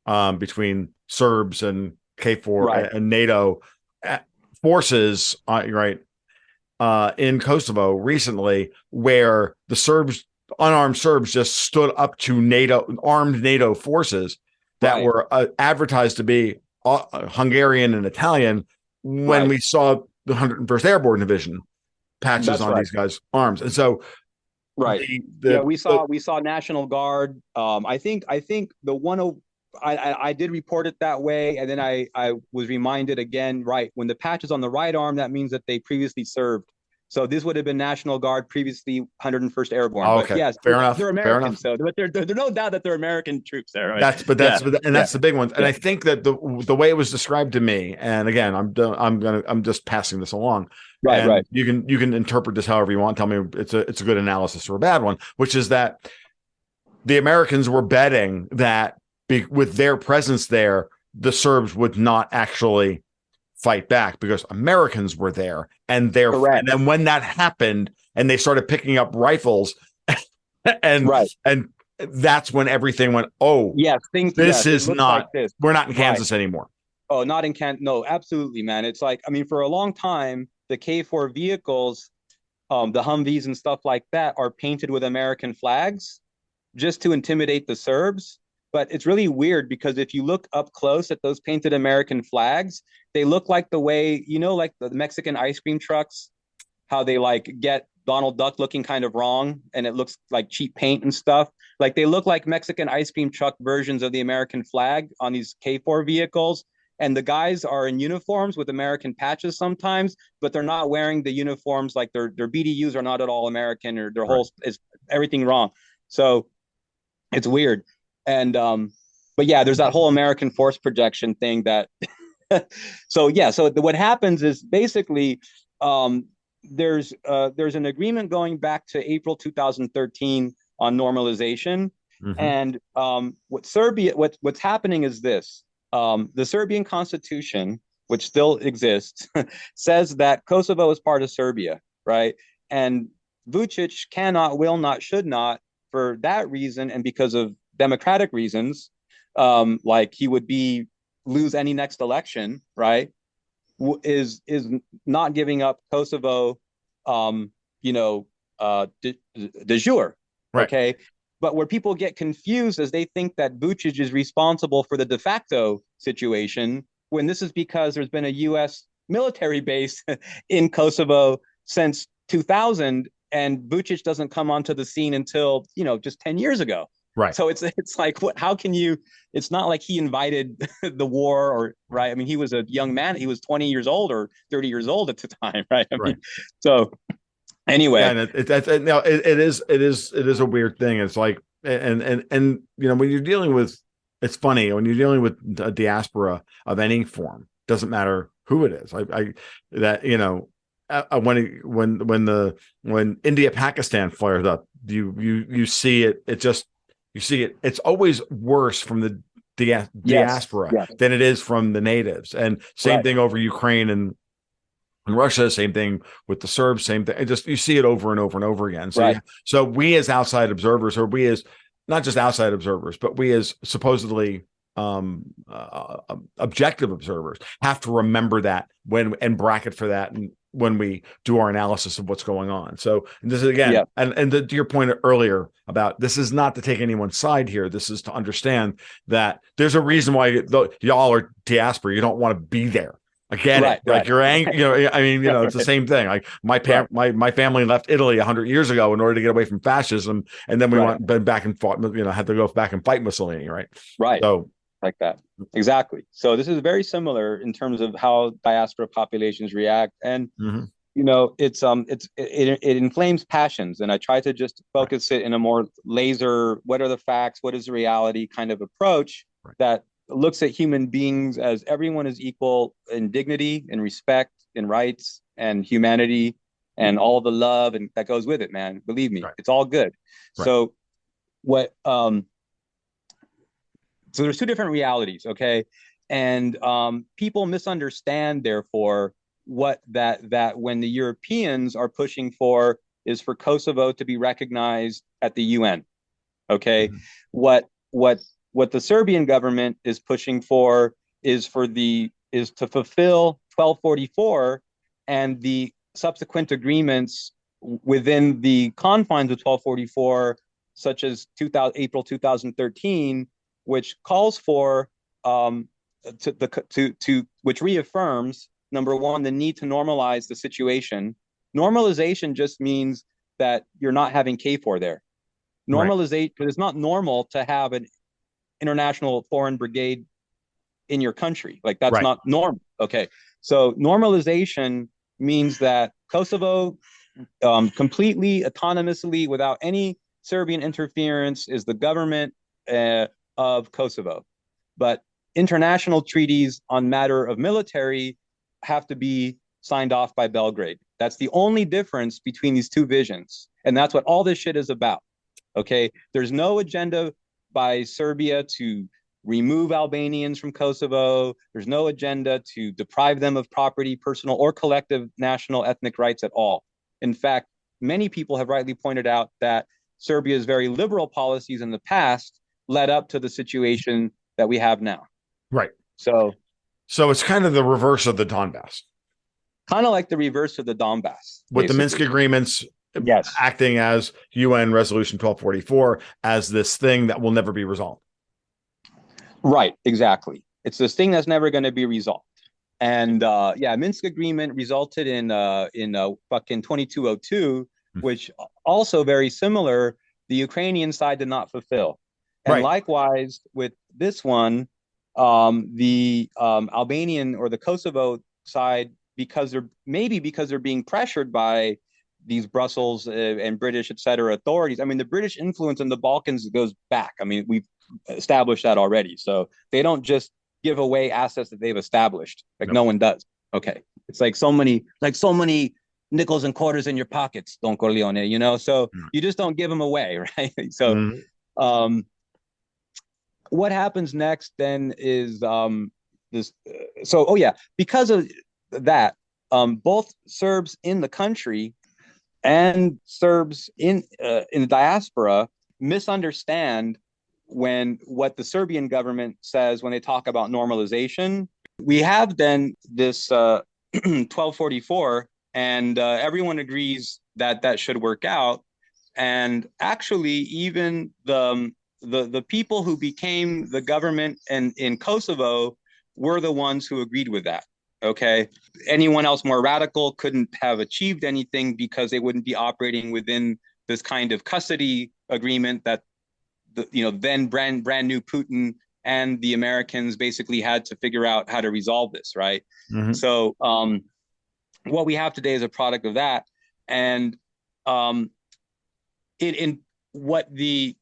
between Serbs and KFOR and NATO forces, in Kosovo recently, where the unarmed Serbs just stood up to armed NATO forces that were advertised to be Hungarian and Italian when we saw the 101st Airborne Division patches on these guys' arms. And so we saw National Guard. I think the I did report it that way, and then I was reminded again, when the patch is on the right arm, that means that they previously served. So this would have been National Guard, previously 101st Airborne. Oh, okay, but yes, fair enough. They're American, so there's no doubt that they're American troops there. Right? That's the big one. And I think that the way it was described to me, and again, I'm just passing this along. Right. You can interpret this however you want. Tell me it's a good analysis or a bad one, which is that the Americans were betting that with their presence there, the Serbs would not actually fight back because Americans were there, and then when that happened and they started picking up rifles and that's when everything went, this is not like we're not in Kansas anymore. Oh, not in Kansas. No, absolutely, man. It's like, for a long time, the KFOR vehicles, the Humvees and stuff like that, are painted with American flags just to intimidate the Serbs. But it's really weird because if you look up close at those painted American flags, they look like the way, like the Mexican ice cream trucks, how they get Donald Duck looking kind of wrong and it looks like cheap paint and stuff. Like they look like Mexican ice cream truck versions of the American flag on these KFOR vehicles. and the guys are in uniforms with American patches sometimes, but they're not wearing the uniforms. Like their BDUs are not at all American, or their whole is everything wrong. So it's weird. And but yeah, there's that whole American force projection thing that so yeah, so what happens is basically there's an agreement going back to April 2013 on normalization. And what's happening is this. The Serbian constitution, which still exists, says that Kosovo is part of Serbia, right? And Vucic cannot, will not, should not, for that reason, and because of democratic reasons, like he would lose any next election, right? Is not giving up Kosovo, de jure, okay? But where people get confused is they think that Vucic is responsible for the de facto situation, when this is because there's been a U.S. military base in Kosovo since 2000, and Vucic doesn't come onto the scene until, just 10 years ago. Right. So it's like, how can you, it's not like he invited the war, or, right? I mean, he was a young man. He was 20 years old or 30 years old at the time, right? I mean, so anyway. Yeah, it is a weird thing. It's like, and when you're dealing with, it's funny, when you're dealing with a diaspora of any form, doesn't matter who it is. When India Pakistan flares up, you see it. You see it. It's always worse from the diaspora than it is from the natives. And same thing over Ukraine and Russia, same thing with the Serbs, same thing. You see it over and over and over again. So, so we as outside observers, or we as not just outside observers, but we as supposedly objective observers, have to remember that and bracket for that, and when we do our analysis of what's going on. So this is again, and to your point earlier about, this is not to take anyone's side here. This is to understand that there's a reason why y'all are diaspora. You don't want to be there. I get it. Like you're angry. I mean, it's the same thing. Like my family left Italy 100 years ago in order to get away from fascism, and then we went back and fought. Had to go back and fight Mussolini. Right. So like that. Exactly. So this is very similar in terms of how diaspora populations react, and it inflames passions. And I try to just focus it in a more laser, what are the facts, what is the reality kind of approach that looks at human beings as everyone is equal in dignity and respect and rights and humanity and all the love and that goes with it, man. Believe me, it's all good. So so there's two different realities, okay? And people misunderstand, therefore, that when the Europeans are pushing for is for Kosovo to be recognized at the UN, okay? What the Serbian government is pushing for is to fulfill 1244 and the subsequent agreements within the confines of 1244, such as April 2013, which calls for which reaffirms, number one, the need to normalize the situation. Normalization just means that you're not having KFOR there. Normalization, but it's not normal to have an international foreign brigade in your country. Like that's not normal. Okay. So normalization means that Kosovo completely autonomously, without any Serbian interference, is the government of Kosovo. But international treaties on matter of military have to be signed off by Belgrade. That's the only difference between these two visions. And that's what all this shit is about. Okay. There's no agenda by Serbia to remove Albanians from Kosovo. There's no agenda to deprive them of property, personal or collective national ethnic rights at all. In fact, many people have rightly pointed out that Serbia's very liberal policies in the past led up to the situation that we have now. Right. So it's kind of the reverse of the Donbass. Kind of like the reverse of the Donbass. With the Minsk agreements acting as UN Resolution 1244 as this thing that will never be resolved. Right, exactly. It's this thing that's never going to be resolved. And Minsk agreement resulted in fucking 2202, which also very similar, the Ukrainian side did not fulfill. And likewise with this one, The Albanian or the Kosovo side, because they're being pressured by these Brussels and British, et cetera, authorities. I mean, the British influence in the Balkans goes back. I mean, we've established that already. So they don't just give away assets that they've established. Like Yep. no one does. Okay. It's like so many nickels and quarters in your pockets, Don Corleone, you know? So you just don't give them away, right? So Mhm. um, what happens next then is this. So, oh yeah, because of that, both Serbs in the country and Serbs in the diaspora misunderstand when what the Serbian government says when they talk about normalization. We have then this 1244, and everyone agrees that that should work out. And actually, even the people who became the government and in Kosovo were the ones who agreed with that. Okay, anyone else more radical couldn't have achieved anything because they wouldn't be operating within this kind of custody agreement that then brand new Putin and the Americans basically had to figure out how to resolve this, right? Mhm. So what we have today is a product of that, and um, in what the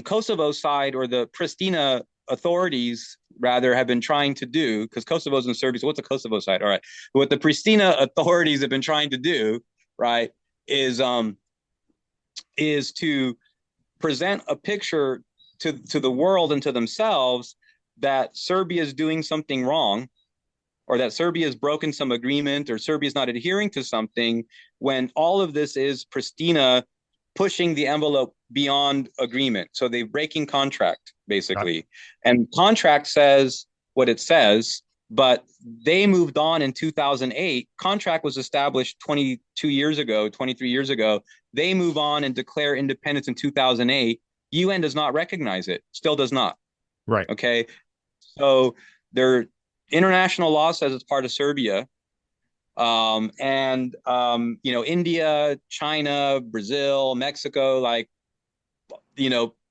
Kosovo side or the Pristina authorities rather have been trying to do, because Kosovo's in Serbia. So what's the Kosovo side? All right, what the Pristina authorities have been trying to do, right, is to present a picture to the world and to themselves that Serbia is doing something wrong, or that Serbia has broken some agreement, or Serbia is not adhering to something, when all of this is Pristina pushing the envelope beyond agreement. So they're breaking contract, Got basically. And contract says what it says, but they moved on in 2008. Contract was established 22 years ago, 23 years ago. They move on and declare independence in 2008. UN does not recognize it, still does not. Right. Okay. So their international law says it's part of Serbia. India, China, Brazil, Mexico, like,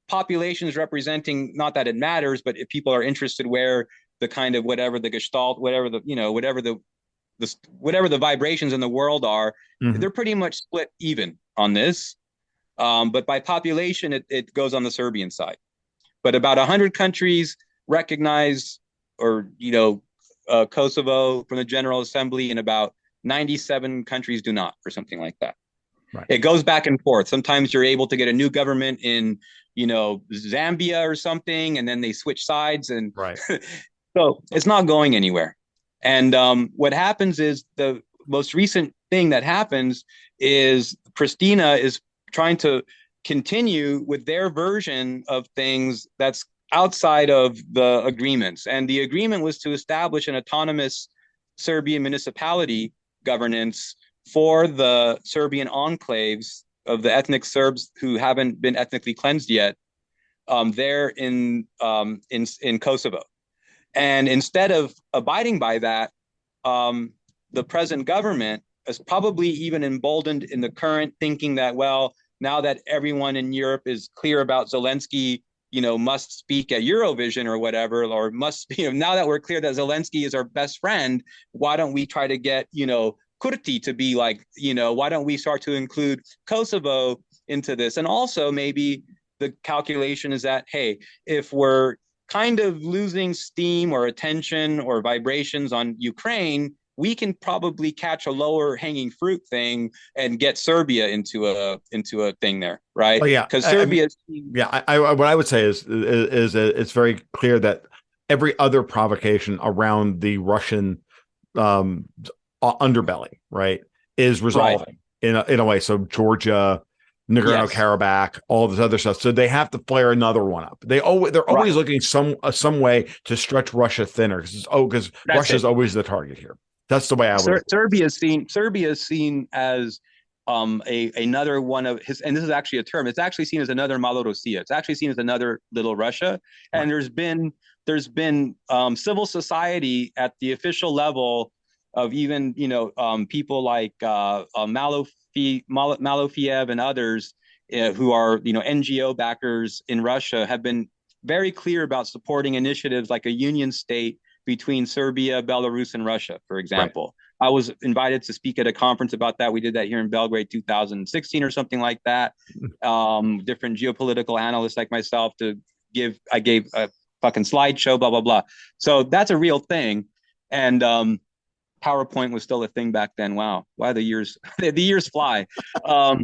populations representing, not that it matters, but if people are interested where the kind of whatever the gestalt, whatever the vibrations in the world are, Mhm. they're pretty much split even on this. But by population, it goes on the Serbian side. But about 100 countries recognize, or Kosovo from the General Assembly, and about 97 countries do not, or something like that. Right. It goes back and forth. Sometimes you're able to get a new government in, Zambia or something, and then they switch sides, and Right. so it's not going anywhere. And what happens is, the most recent thing that happens is Pristina is trying to continue with their version of things that's outside of the agreements. And the agreement was to establish an autonomous Serbian municipality governance for the Serbian enclaves of the ethnic Serbs who haven't been ethnically cleansed yet, there in Kosovo. And instead of abiding by that, the present government is probably even emboldened in the current thinking that, well, now that everyone in Europe is clear about Zelensky, must speak at Eurovision or whatever, or now that we're clear that Zelensky is our best friend, why don't we try to get, Kurti to be like, why don't we start to include Kosovo into this? And also maybe the calculation is that, hey, if we're kind of losing steam or attention or vibrations on Ukraine, we can probably catch a lower hanging fruit thing and get Serbia into a thing there, right? Well, yeah. Because I mean, Serbia, yeah. What I would say is it's very clear that every other provocation around the Russian um, underbelly, right, is right? resolving in a way. So Georgia, Nagorno Yes, Karabakh, all this other stuff. So they have to flare another one up. They're always right. looking some way to stretch Russia thinner because That's Russia's it. always the target here. That's the way I would look. Serbia is seen as another one of his, and this is actually a term. It's actually seen as another Malorussia. It's actually seen as another little Russia. Right. And there's been civil society at the official level of even people like Malofiev and others who are NGO backers in Russia have been very clear about supporting initiatives like a union state between Serbia, Belarus, and Russia, for example. Right. I was invited to speak at a conference about that. We did that here in Belgrade 2016 or something like that. Different geopolitical analysts like myself I gave a fucking slideshow, blah, blah, blah. So that's a real thing. And PowerPoint was still a thing back then. Wow, the years fly. But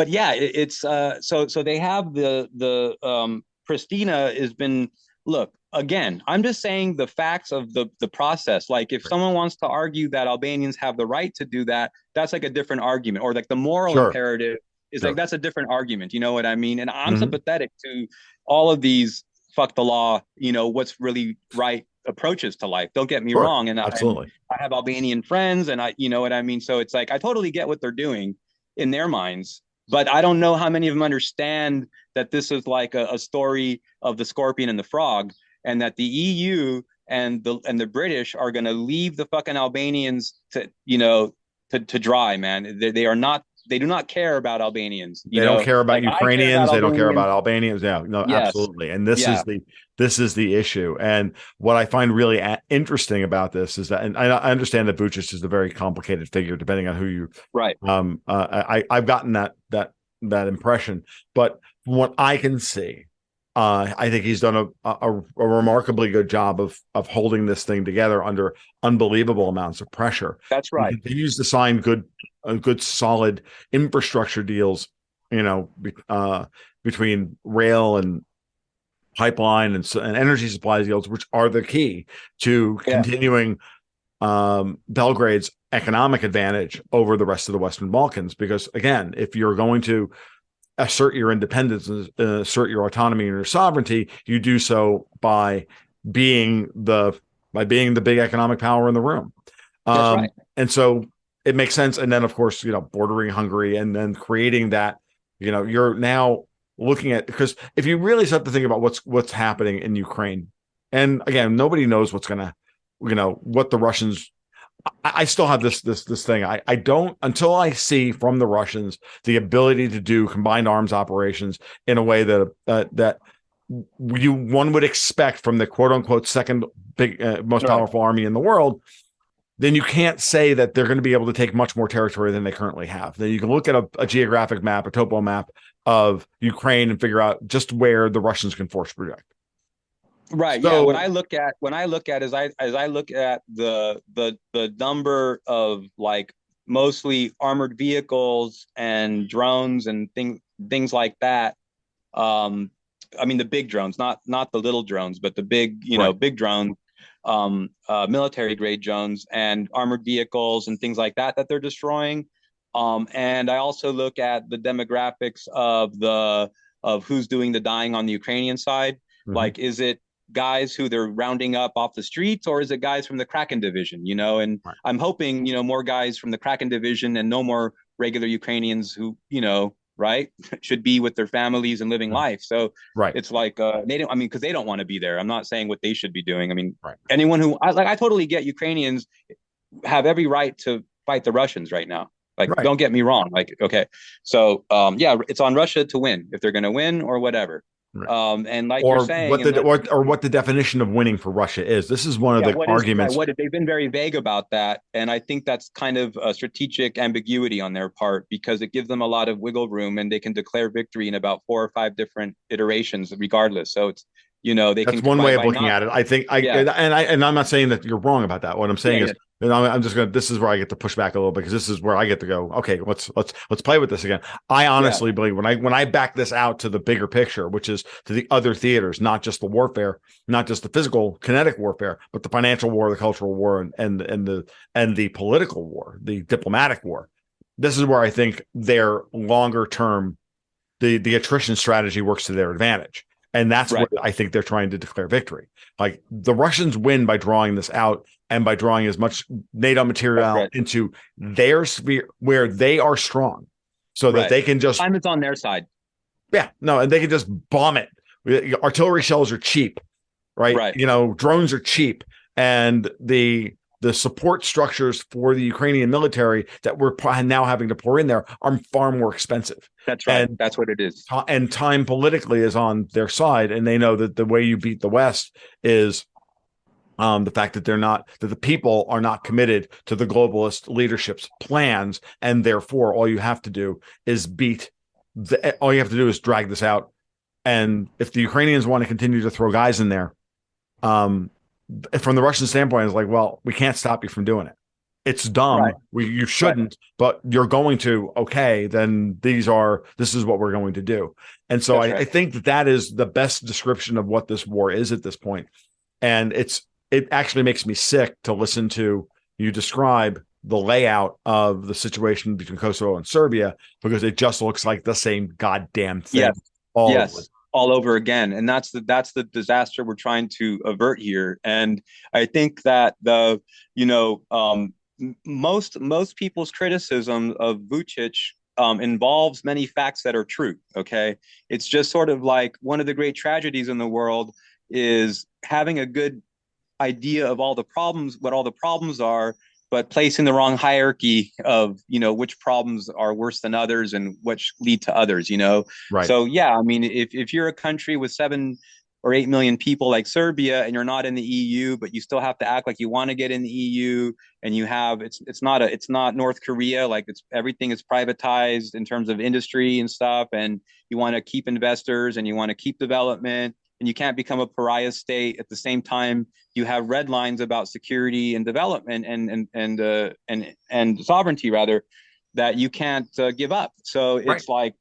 yeah, it's so they have the Pristina has been, look, again, I'm just saying the facts of the process. Like if someone wants to argue that Albanians have the right to do that, that's like a different argument, or like the moral imperative is like, that's a different argument. You know what I mean? And I'm sympathetic to all of these fuck the law, what's really right approaches to life. Don't get me wrong. And absolutely. I have Albanian friends and you know what I mean? So it's like, I totally get what they're doing in their minds, but I don't know how many of them understand that this is like a story of the scorpion and the frog, and that the EU and the British are going to leave the fucking Albanians to dry, man. They do not care about Albanians. They don't care about Ukrainians. They don't care about Albanians. Yeah, no, yes. Absolutely. And this is the issue. And what I find really interesting about this is that, and I understand that Vučić is a very complicated figure, depending on who you. Right. I've gotten that impression, but from what I can see, I think he's done a remarkably good job of holding this thing together under unbelievable amounts of pressure. That's right. He continues to sign good solid infrastructure deals, between rail and pipeline and energy supply deals, which are the key to continuing Belgrade's economic advantage over the rest of the Western Balkans. Because again, if you're going to assert your independence and assert your autonomy and your sovereignty, you do so by being the big economic power in the room. That's right. And so it makes sense. And then, of course, bordering Hungary and then creating that, you're now looking at, because if you really start to think about what's happening in Ukraine, and again, nobody knows what's going to, what the Russians, I still have this thing. I don't, until I see from the Russians the ability to do combined arms operations in a way that one would expect from the quote unquote second big most powerful army in the world, then you can't say that they're going to be able to take much more territory than they currently have. Then you can look at a geographic map, a topo map of Ukraine, and figure out just where the Russians can force project. Right. So, yeah. When I look at the number of like mostly armored vehicles and drones and things like that. I mean the big drones, not the little drones, but the big, big drones, military grade drones and armored vehicles and things like that they're destroying. And I also look at the demographics of who's doing the dying on the Ukrainian side. Mm-hmm. Like, is it guys who they're rounding up off the streets, or is it guys from the Kraken division, and right. I'm hoping, more guys from the Kraken division and no more regular Ukrainians who, right, should be with their families and living life. So right. It's like, because they don't want to be there. I'm not saying what they should be doing. I mean, right. Anyone who, I totally get Ukrainians have every right to fight the Russians right now. Like, right. Don't get me wrong. Like, okay. So, it's on Russia to win if they're going to win or whatever. Right. And like you're saying, what the definition of winning for Russia is. This is one of the arguments. They've been very vague about that, and I think that's kind of a strategic ambiguity on their part, because it gives them a lot of wiggle room, and they can declare victory in about 4 or 5 different iterations, regardless. So it's that's one way of looking at it. I think and I'm not saying that you're wrong about that. What I'm saying is, I'm just going to, this is where I get to push back a little bit, because this is where I get to go, okay, let's play with this again. I honestly believe when I back this out to the bigger picture, which is to the other theaters, not just the warfare, not just the physical kinetic warfare, but the financial war, the cultural war, and the political war, the diplomatic war. This is where I think their longer term, the attrition strategy works to their advantage. And that's right. What I think they're trying to declare victory. Like, the Russians win by drawing this out and by drawing as much NATO material into their sphere where they are strong, so that they can just. Time is on their side. Yeah, no, and they can just bomb it. Artillery shells are cheap, right? Drones are cheap, and the the support structures for the Ukrainian military that we're now having to pour in there are far more expensive. That's right. And that's what it is. and time politically is on their side, and they know that the way you beat the West is the fact that the people are not committed to the globalist leadership's plans, and therefore all you have to do is drag this out. And if the Ukrainians want to continue to throw guys in there, from the Russian standpoint, it's like, well, we can't stop you from doing it. It's dumb. Right. You shouldn't, but you're going to. Okay, then this is what we're going to do. And so I think that is the best description of what this war is at this point. And it actually makes me sick to listen to you describe the layout of the situation between Kosovo and Serbia, because it just looks like the same goddamn thing. Yes. All over again. And that's the disaster we're trying to avert here. And I think that most people's criticism of Vučić involves many facts that are true. Okay. It's just sort of like one of the great tragedies in the world is having a good idea of what all the problems are, but placing the wrong hierarchy of, which problems are worse than others and which lead to others, Right. So, yeah, I mean, if you're a country with 7 or 8 million people like Serbia, and you're not in the EU, but you still have to act like you want to get in the EU, and it's not North Korea, like everything is privatized in terms of industry and stuff, and you want to keep investors and you want to keep development, and you can't become a pariah state at the same time you have red lines about security and development and sovereignty, rather, that you can't give up. So it's like,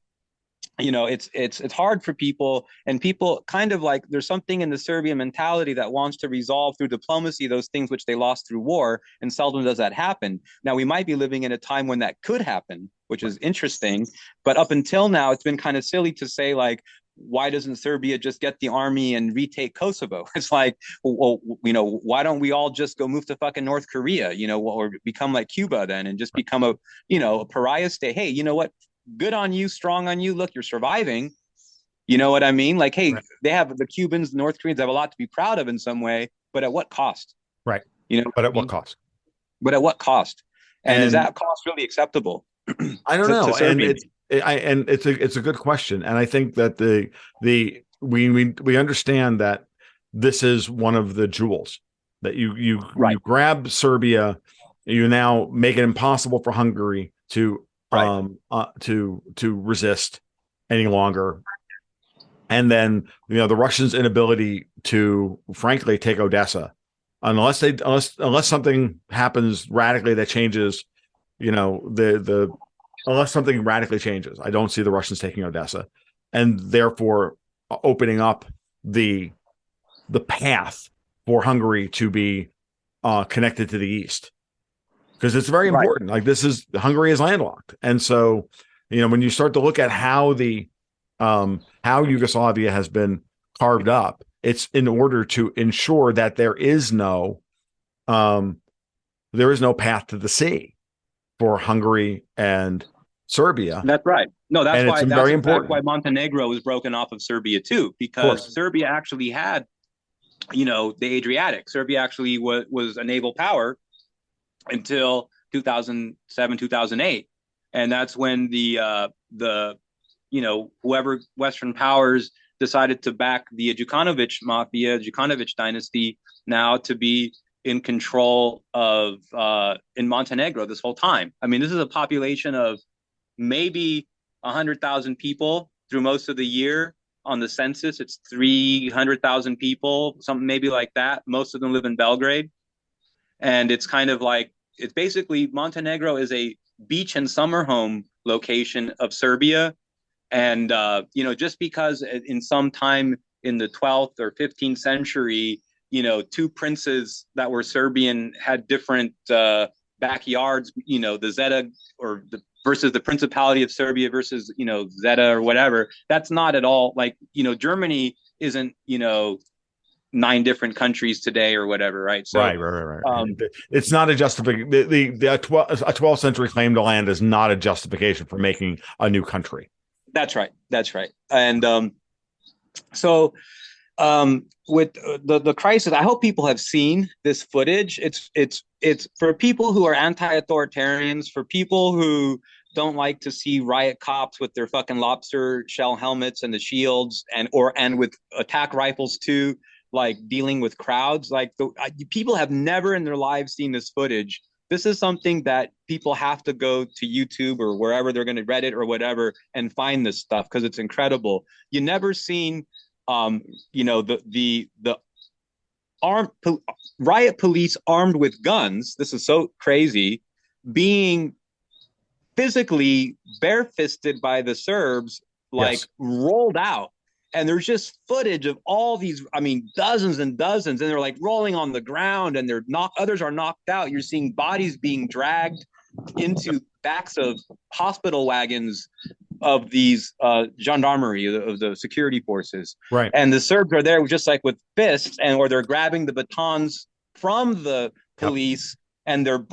it's hard for people, and people kind of like, there's something in the Serbian mentality that wants to resolve through diplomacy those things which they lost through war, and seldom does that happen. Now, we might be living in a time when that could happen, which is interesting, but up until now, it's been kind of silly to say, like, why doesn't Serbia just get the army and retake Kosovo? It's like, well, why don't we all just go move to fucking North Korea, or become like Cuba then, and just become a pariah state? Hey, you know what? Good on you, strong on you. Look, you're surviving. You know what I mean? Like, hey, They have, the Cubans, the North Koreans have a lot to be proud of in some way, but at what cost? Right. But at what cost? But at what cost? And is that cost really acceptable? I don't know. And it's a good question. And I think that we understand that this is one of the jewels that you grab Serbia, you now make it impossible for Hungary to resist any longer. And then, the Russians' inability to, frankly, take Odessa, unless something happens radically that changes, unless something radically changes, I don't see the Russians taking Odessa, and therefore opening up the path for Hungary to be connected to the east. Because it's very important. Like, Hungary is landlocked. And so, when you start to look at how how Yugoslavia has been carved up, it's in order to ensure that there is no path to the sea for Hungary and Serbia. That's right. No, that's why it's very important. Why Montenegro was broken off of Serbia too, because Serbia actually had, the Adriatic. Serbia actually was a naval power until 2007, 2008. And that's when the whoever Western powers decided to back the Đukanović mafia, Đukanović dynasty, now to be in control of in Montenegro this whole time. I mean, this is a population of maybe 100,000 people through most of the year. On the census, it's 300,000 people, something maybe like that. Most of them live in Belgrade. And it's kind of like, it's basically, Montenegro is a beach and summer home location of Serbia. And, just because in some time in the 12th or 15th century, two princes that were Serbian had different backyards, the Zeta versus the Principality of Serbia versus, Zeta or whatever. That's not at all like, Germany isn't, 9 different countries today or whatever, right? So, right. It's not a justification. A 12th century claim to land is not a justification for making a new country. That's right. And so With the crisis, I hope people have seen this footage. It's for people who are anti-authoritarians, for people who don't like to see riot cops with their fucking lobster shell helmets and the shields and with attack rifles too, like dealing with crowds. Like people have never in their lives seen this footage. This is something that people have to go to YouTube or wherever they're going to Reddit or whatever and find this stuff because it's incredible. You never seen the armed riot police armed with guns. This is so crazy, being physically barefisted by the Serbs, like Yes. rolled out. And there's just footage of all these, I mean, dozens and dozens, and they're like rolling on the ground and others are knocked out. You're seeing bodies being dragged into backs of hospital wagons of these gendarmerie of the security forces, Right. and the Serbs are there just like with fists, or they're grabbing the batons from the Yep. police and they're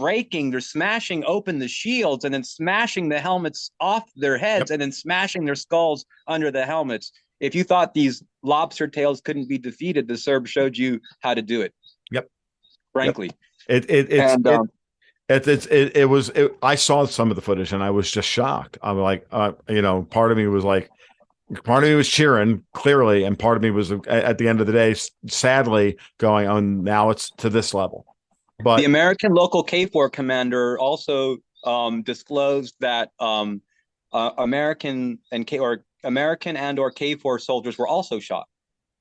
smashing open the shields and then smashing the helmets off their heads Yep. and then smashing their skulls under the helmets. If you thought these lobster tails couldn't be defeated, the Serbs showed you how to do it. Yep. Frankly, Yep. It's and it was I saw some of the footage and I was just shocked. I'm like, part of me was like, part of me was cheering clearly, and part of me was at the end of the day, sadly, going on. Now it's to this level. the But American local KFOR commander also disclosed that American and or KFOR soldiers were also shot.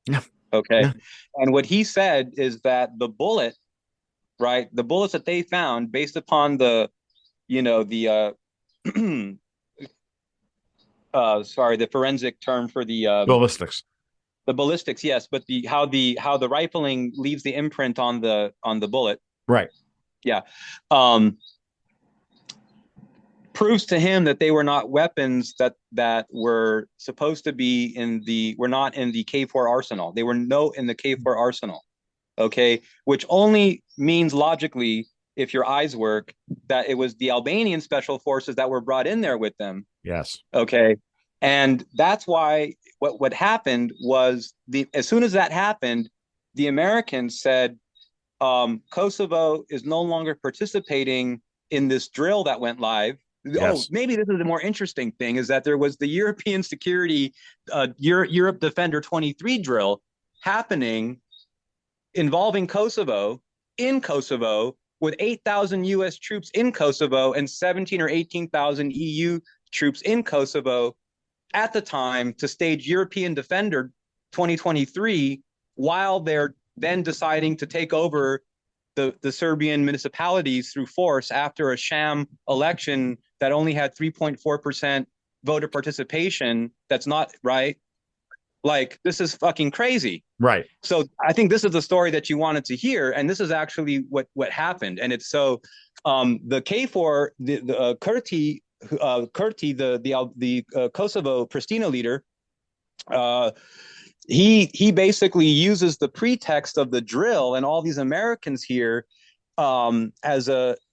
yeah, Okay, yeah, and what he said is that the bullets that they found, based upon the the forensic term for ballistics. the ballistics, yes, but the rifling leaves the imprint on the bullet. Right. Yeah. Um, proves to him that they were not weapons that were supposed to be were not in the KFOR arsenal. They were in the KFOR arsenal. Okay, which only means logically, if your eyes work, that it was the Albanian special forces that were brought in there with them. Yes. Okay, and that's why what happened was as soon as that happened, the Americans said Kosovo is no longer participating in this drill that went live. Oh, Yes. maybe this is the more interesting thing, is that there was the European Security Europe Defender 23 drill happening involving Kosovo in Kosovo with 8,000 US troops in Kosovo and 17 or 18,000 EU troops in Kosovo at the time to stage European Defender 2023 while they're then deciding to take over the Serbian municipalities through force after a sham election that only had 3.4% voter participation. That's not right. Like, this is fucking crazy. Right. So I think this is the story that you wanted to hear, and this is actually what happened. And it's so the KFOR, the Kurti, the Kosovo Pristina leader, he basically uses the pretext of the drill and all these Americans here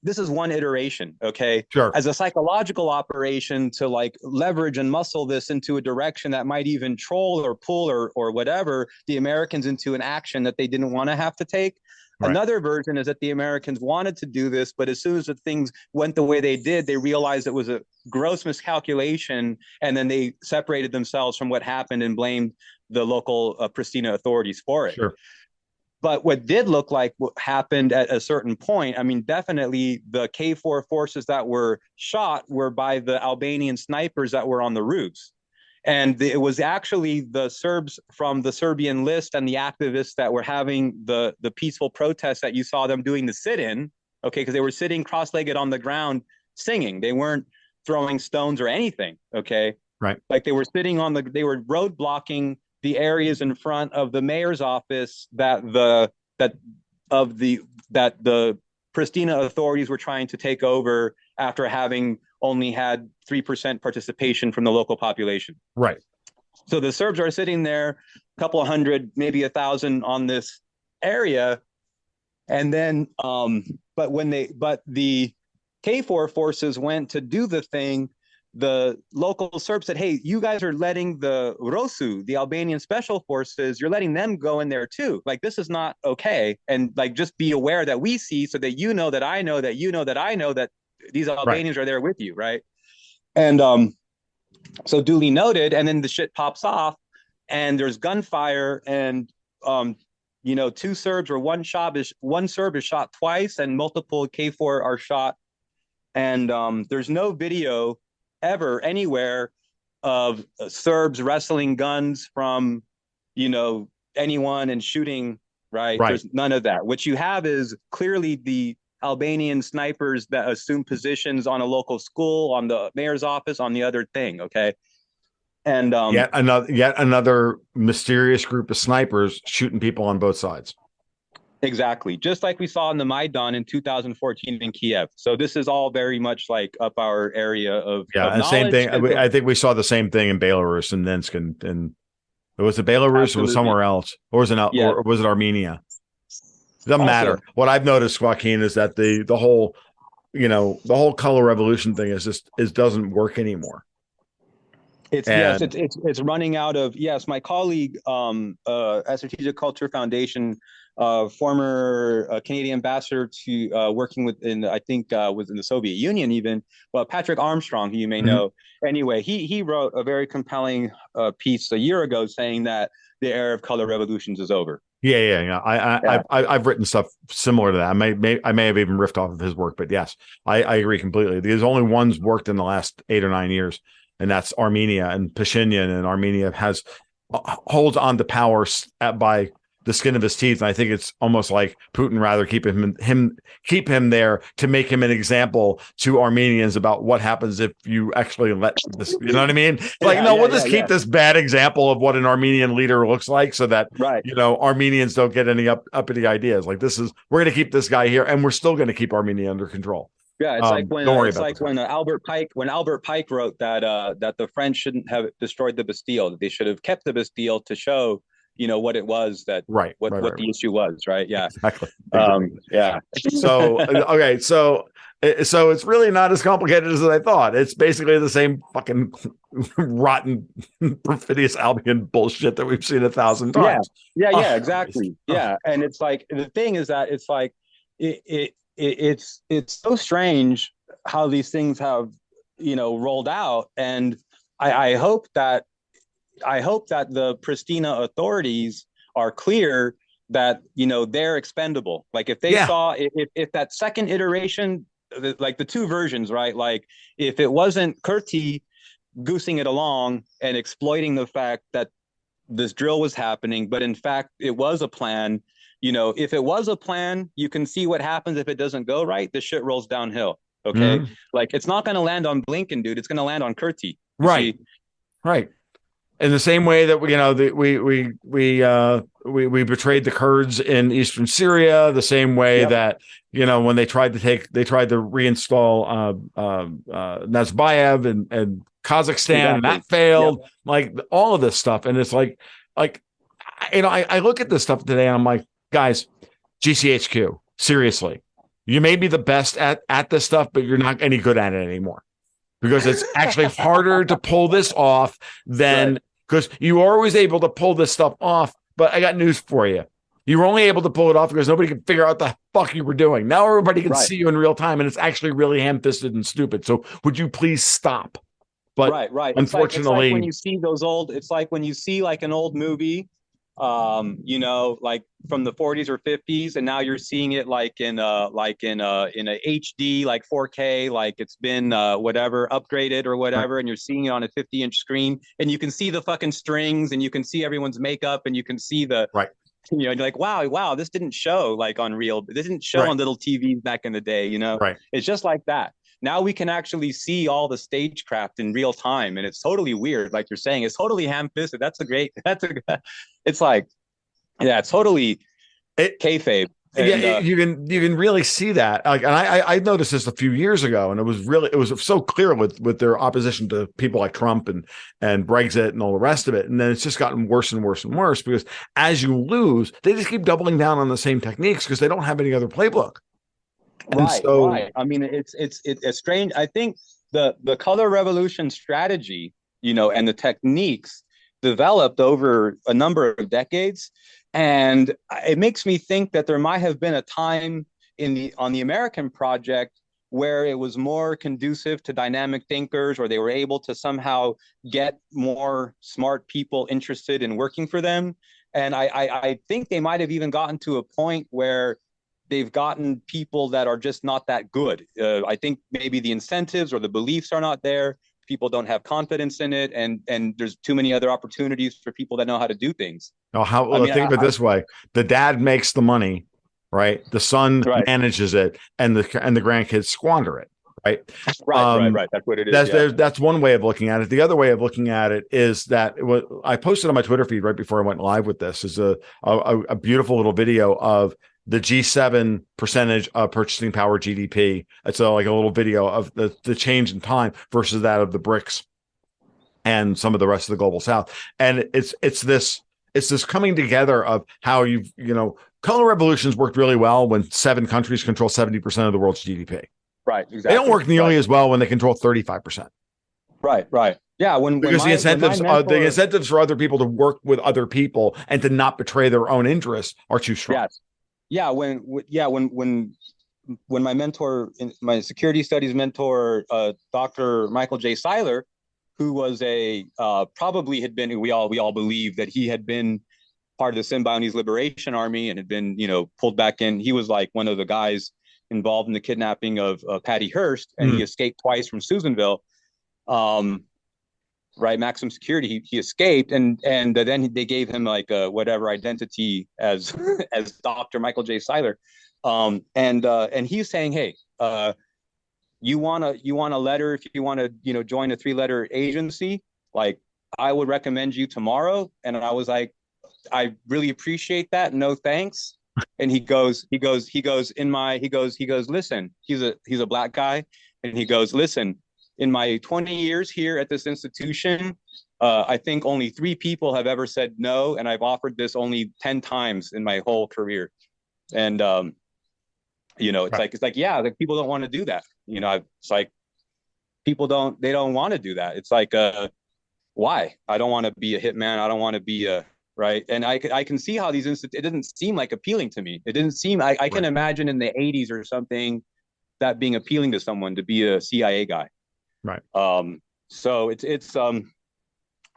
this is one iteration, okay, Sure. as a psychological operation to like leverage and muscle this into a direction that might even troll or pull or whatever the Americans into an action that they didn't want to have to take. Right. Another version is that the Americans wanted to do this, but as soon as the things went the way they did, they realized it was a gross miscalculation, and then they separated themselves from what happened and blamed the local Pristina authorities for it. Sure. But what did look like what happened at a certain point, I mean, definitely the KFOR forces that were shot were by the Albanian snipers that were on the roofs. And it was actually the Serbs from the Serbian list and the activists that were having the peaceful protests that you saw them doing the sit-in, okay, because they were sitting cross-legged on the ground singing. They weren't throwing stones or anything, okay? Right. Like they were they were road blocking the areas in front of the mayor's office that the Pristina authorities were trying to take over after having only had 3% participation from the local population. Right. So the Serbs are sitting there, a couple of hundred, maybe 1,000 on this area, and then but the KFOR forces went to do the thing. the local Serbs said, hey, you guys are letting the Rosu, the Albanian special forces, you're letting them go in there too. Like, this is not okay. And like, just be aware that we see, so that you know that I know that you know that I know that these Right. Albanians are there with you, right? And so duly noted. And then the shit pops off, and there's gunfire, and two Serbs or one Serb is shot twice, and multiple K4 are shot. And there's no video ever anywhere of Serbs wrestling guns from, anyone and shooting. Right? Right. There's none of that. What you have is clearly the Albanian snipers that assume positions on a local school, on the mayor's office, on the other thing. Okay. And Yet another mysterious group of snipers shooting people on both sides. exactly, just like we saw in the Maidan in 2014 in Kiev. So this is all very much like up our area of And same knowledge. thing. I think we saw the same thing in Belarus and Minsk, and it was it Belarus or was it somewhere else, or was it Yeah. or was it Armenia? It doesn't Also, matter. What I've noticed, Joaquin, is that the whole the whole color revolution thing is doesn't work anymore. it's running out of. Yes, my colleague at Strategic Culture Foundation, former Canadian ambassador to working within, I think was in the Soviet Union even. Well, Patrick Armstrong, who you may know. Anyway, he wrote a very compelling piece a year ago saying that the era of color revolutions is over. Yeah. I've written stuff similar to that. I may have even riffed off of his work, but yes, I agree completely. There's only one's worked in the last 8 or 9 years, and that's Armenia and Pashinyan. And Armenia holds on to power by the skin of his teeth. And I think it's almost like Putin rather keep him there to make him an example to Armenians about what happens if you actually let this, you know what I mean? We'll just keep this bad example of what an Armenian leader looks like, so that, right, Armenians don't get any uppity ideas. Like, we're going to keep this guy here, and we're still going to keep Armenia under control. Yeah, when Albert Pike wrote that the French shouldn't have destroyed the Bastille, that they should have kept the Bastille to show what it was, that what the issue was, right? Yeah, exactly. Yeah. So okay, so it's really not as complicated as I thought. It's basically the same fucking rotten, perfidious Albion bullshit that we've seen 1,000 times. Yeah, exactly. Yeah, and it's like, the thing is that it's like it's so strange how these things have rolled out, and I hope that the Pristina authorities are clear that they're expendable. Like, if they saw if that second iteration, like the two versions, right? Like, if it wasn't Kurti goosing it along and exploiting the fact that this drill was happening, but in fact it was a plan. If it was a plan, you can see what happens if it doesn't go right. The shit rolls downhill. Okay, like, it's not going to land on Blinken, dude. It's going to land on Kurti. Right. In the same way that we betrayed the Kurds in eastern Syria, the same way that when they tried to reinstall Nazarbayev and Kazakhstan, and that failed. Like, all of this stuff, and it's like I look at this stuff today, and I'm like, guys, GCHQ, seriously, you may be the best at this stuff, but you're not any good at it anymore, because it's actually harder to pull this off than. Because you were always able to pull this stuff off, but I got news for you. You were only able to pull it off because nobody could figure out the fuck you were doing. Now everybody can see you in real time, and it's actually really ham-fisted and stupid. So would you please stop? But right. Unfortunately, it's like when you see those old. It's like when you see like an old movie, like from the 40s or 50s, and now you're seeing it like in a HD, like 4K, like it's been whatever upgraded or whatever, and you're seeing it on a 50-inch screen, and you can see the fucking strings, and you can see everyone's makeup, and you can see the you're like, wow, this didn't show like on real. This didn't show on little TVs back in the day. It's just like that. Now we can actually see all the stagecraft in real time, and it's totally weird. Like you're saying, it's totally ham-fisted. It's like, it's totally kayfabe. And, you can really see that. Like, and I noticed this a few years ago, and it was so clear with their opposition to people like Trump and Brexit and all the rest of it. And then it's just gotten worse and worse and worse, because as you lose, they just keep doubling down on the same techniques because they don't have any other playbook. Right. I mean, it's strange. I think the color revolution strategy, and the techniques developed over a number of decades. And it makes me think that there might have been a time on the American project where it was more conducive to dynamic thinkers, or they were able to somehow get more smart people interested in working for them. And I think they might have even gotten to a point where they've gotten people that are just not that good. I think maybe the incentives or the beliefs are not there. People don't have confidence in it, and there's too many other opportunities for people that know how to do things. No, think of it this way: the dad makes the money, right? The son manages it, and the grandkids squander it, right? Right. That's what it is. That's one way of looking at it. The other way of looking at it is that I posted on my Twitter feed right before I went live with this is a beautiful little video of the G7 percentage of purchasing power GDP. It's like a little video of the change in time versus that of the BRICS and some of the rest of the global South. And it's this coming together of how color revolutions worked really well when 7 countries control 70% of the world's GDP. Right, exactly. They don't work nearly as well when they control 35%. Right. Yeah, because the incentives for other people to work with other people and to not betray their own interests are too strong. Yes. Yeah, when my mentor, my security studies mentor, Dr. Michael J. Seiler, who was probably had been, we all believe that he had been part of the Symbionese Liberation Army and had been, pulled back in. He was like one of the guys involved in the kidnapping of Patty Hearst, and he escaped twice from Susanville. Right, maximum security. He escaped, and then they gave him like whatever identity as Dr. Michael J. Seiler, and he's saying, hey, you want a letter if you want to join a 3-letter agency, like I would recommend you tomorrow. And I was like, I really appreciate that. No thanks. And he goes, listen, he's a black guy, and he goes, listen. In my 20 years here at this institution, I think only 3 people have ever said no, and I've offered this only 10 times in my whole career. And it's like people don't want to do that. It's like people don't want to do that. It's like why? I don't want to be a hitman. I don't want to be a right. And I can see how it didn't seem like appealing to me. It didn't seem. I can imagine in the 80s or something that being appealing to someone to be a CIA guy. Right. So it's I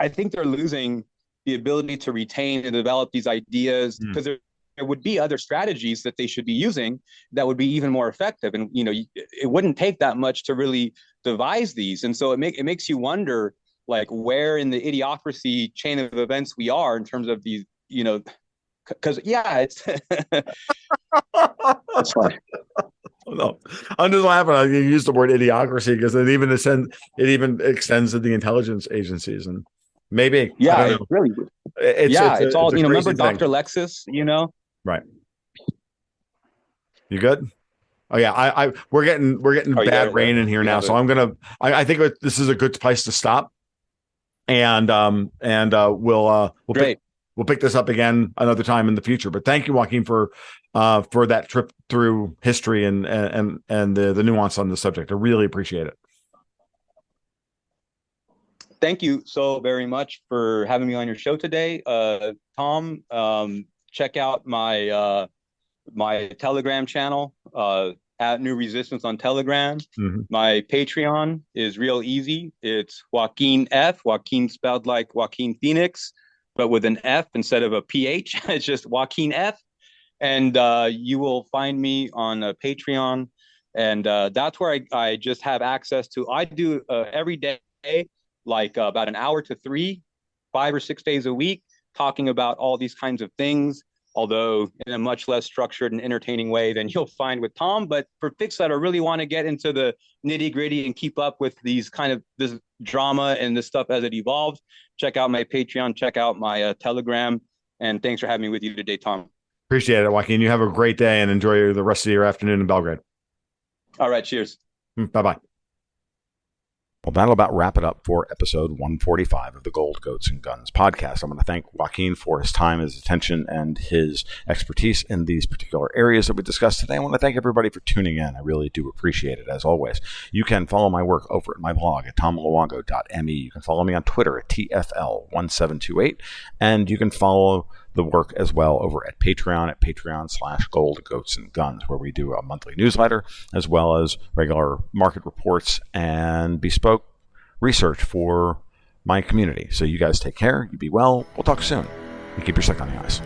think they're losing the ability to retain and develop these ideas, because there would be other strategies that they should be using that would be even more effective. And it wouldn't take that much to really devise these. And so it makes you wonder, like, where in the idiocracy chain of events we are in terms of these, because it's it's fine. No, I'm just laughing. I use the word idiocracy because it even extends to the intelligence agencies, and maybe it's really it's all remember Dr. Lexus, right? You good? Oh yeah, we're getting bad rain in here now, so I think this is a good place to stop, and we'll pick this up again another time in the future. But thank you, Joaquin, for that trip through history and the nuance on the subject. I really appreciate it. Thank you so very much for having me on your show today, Tom. Check out my Telegram channel at New Resistance on Telegram. My Patreon is real easy. It's Joaquin F. Joaquin spelled like Joaquin Phoenix, but with an F instead of a PH. It's just Joaquin F. And you will find me on Patreon. And that's where I just have access to. I do every day, like about an hour to 3, 5 or 6 days a week, talking about all these kinds of things, although in a much less structured and entertaining way than you'll find with Tom. But for folks that really want to get into the nitty gritty and keep up with these kind of this drama and this stuff as it evolves, check out my Patreon, check out my Telegram. And thanks for having me with you today, Tom. Appreciate it, Joaquin. You have a great day and enjoy the rest of your afternoon in Belgrade. All right. Cheers. Bye-bye. Well, that'll about wrap it up for episode 145 of the Gold, Goats, and Guns podcast. I want to thank Joaquin for his time, his attention, and his expertise in these particular areas that we discussed today. I want to thank everybody for tuning in. I really do appreciate it, as always. You can follow my work over at my blog at tomluongo.me. You can follow me on Twitter at TFL1728, and you can follow the work as well over at Patreon/Gold, Goats, and Guns, where we do a monthly newsletter as well as regular market reports and bespoke research for my community. So you guys take care. You be well. We'll talk soon. And keep your stick on the ice.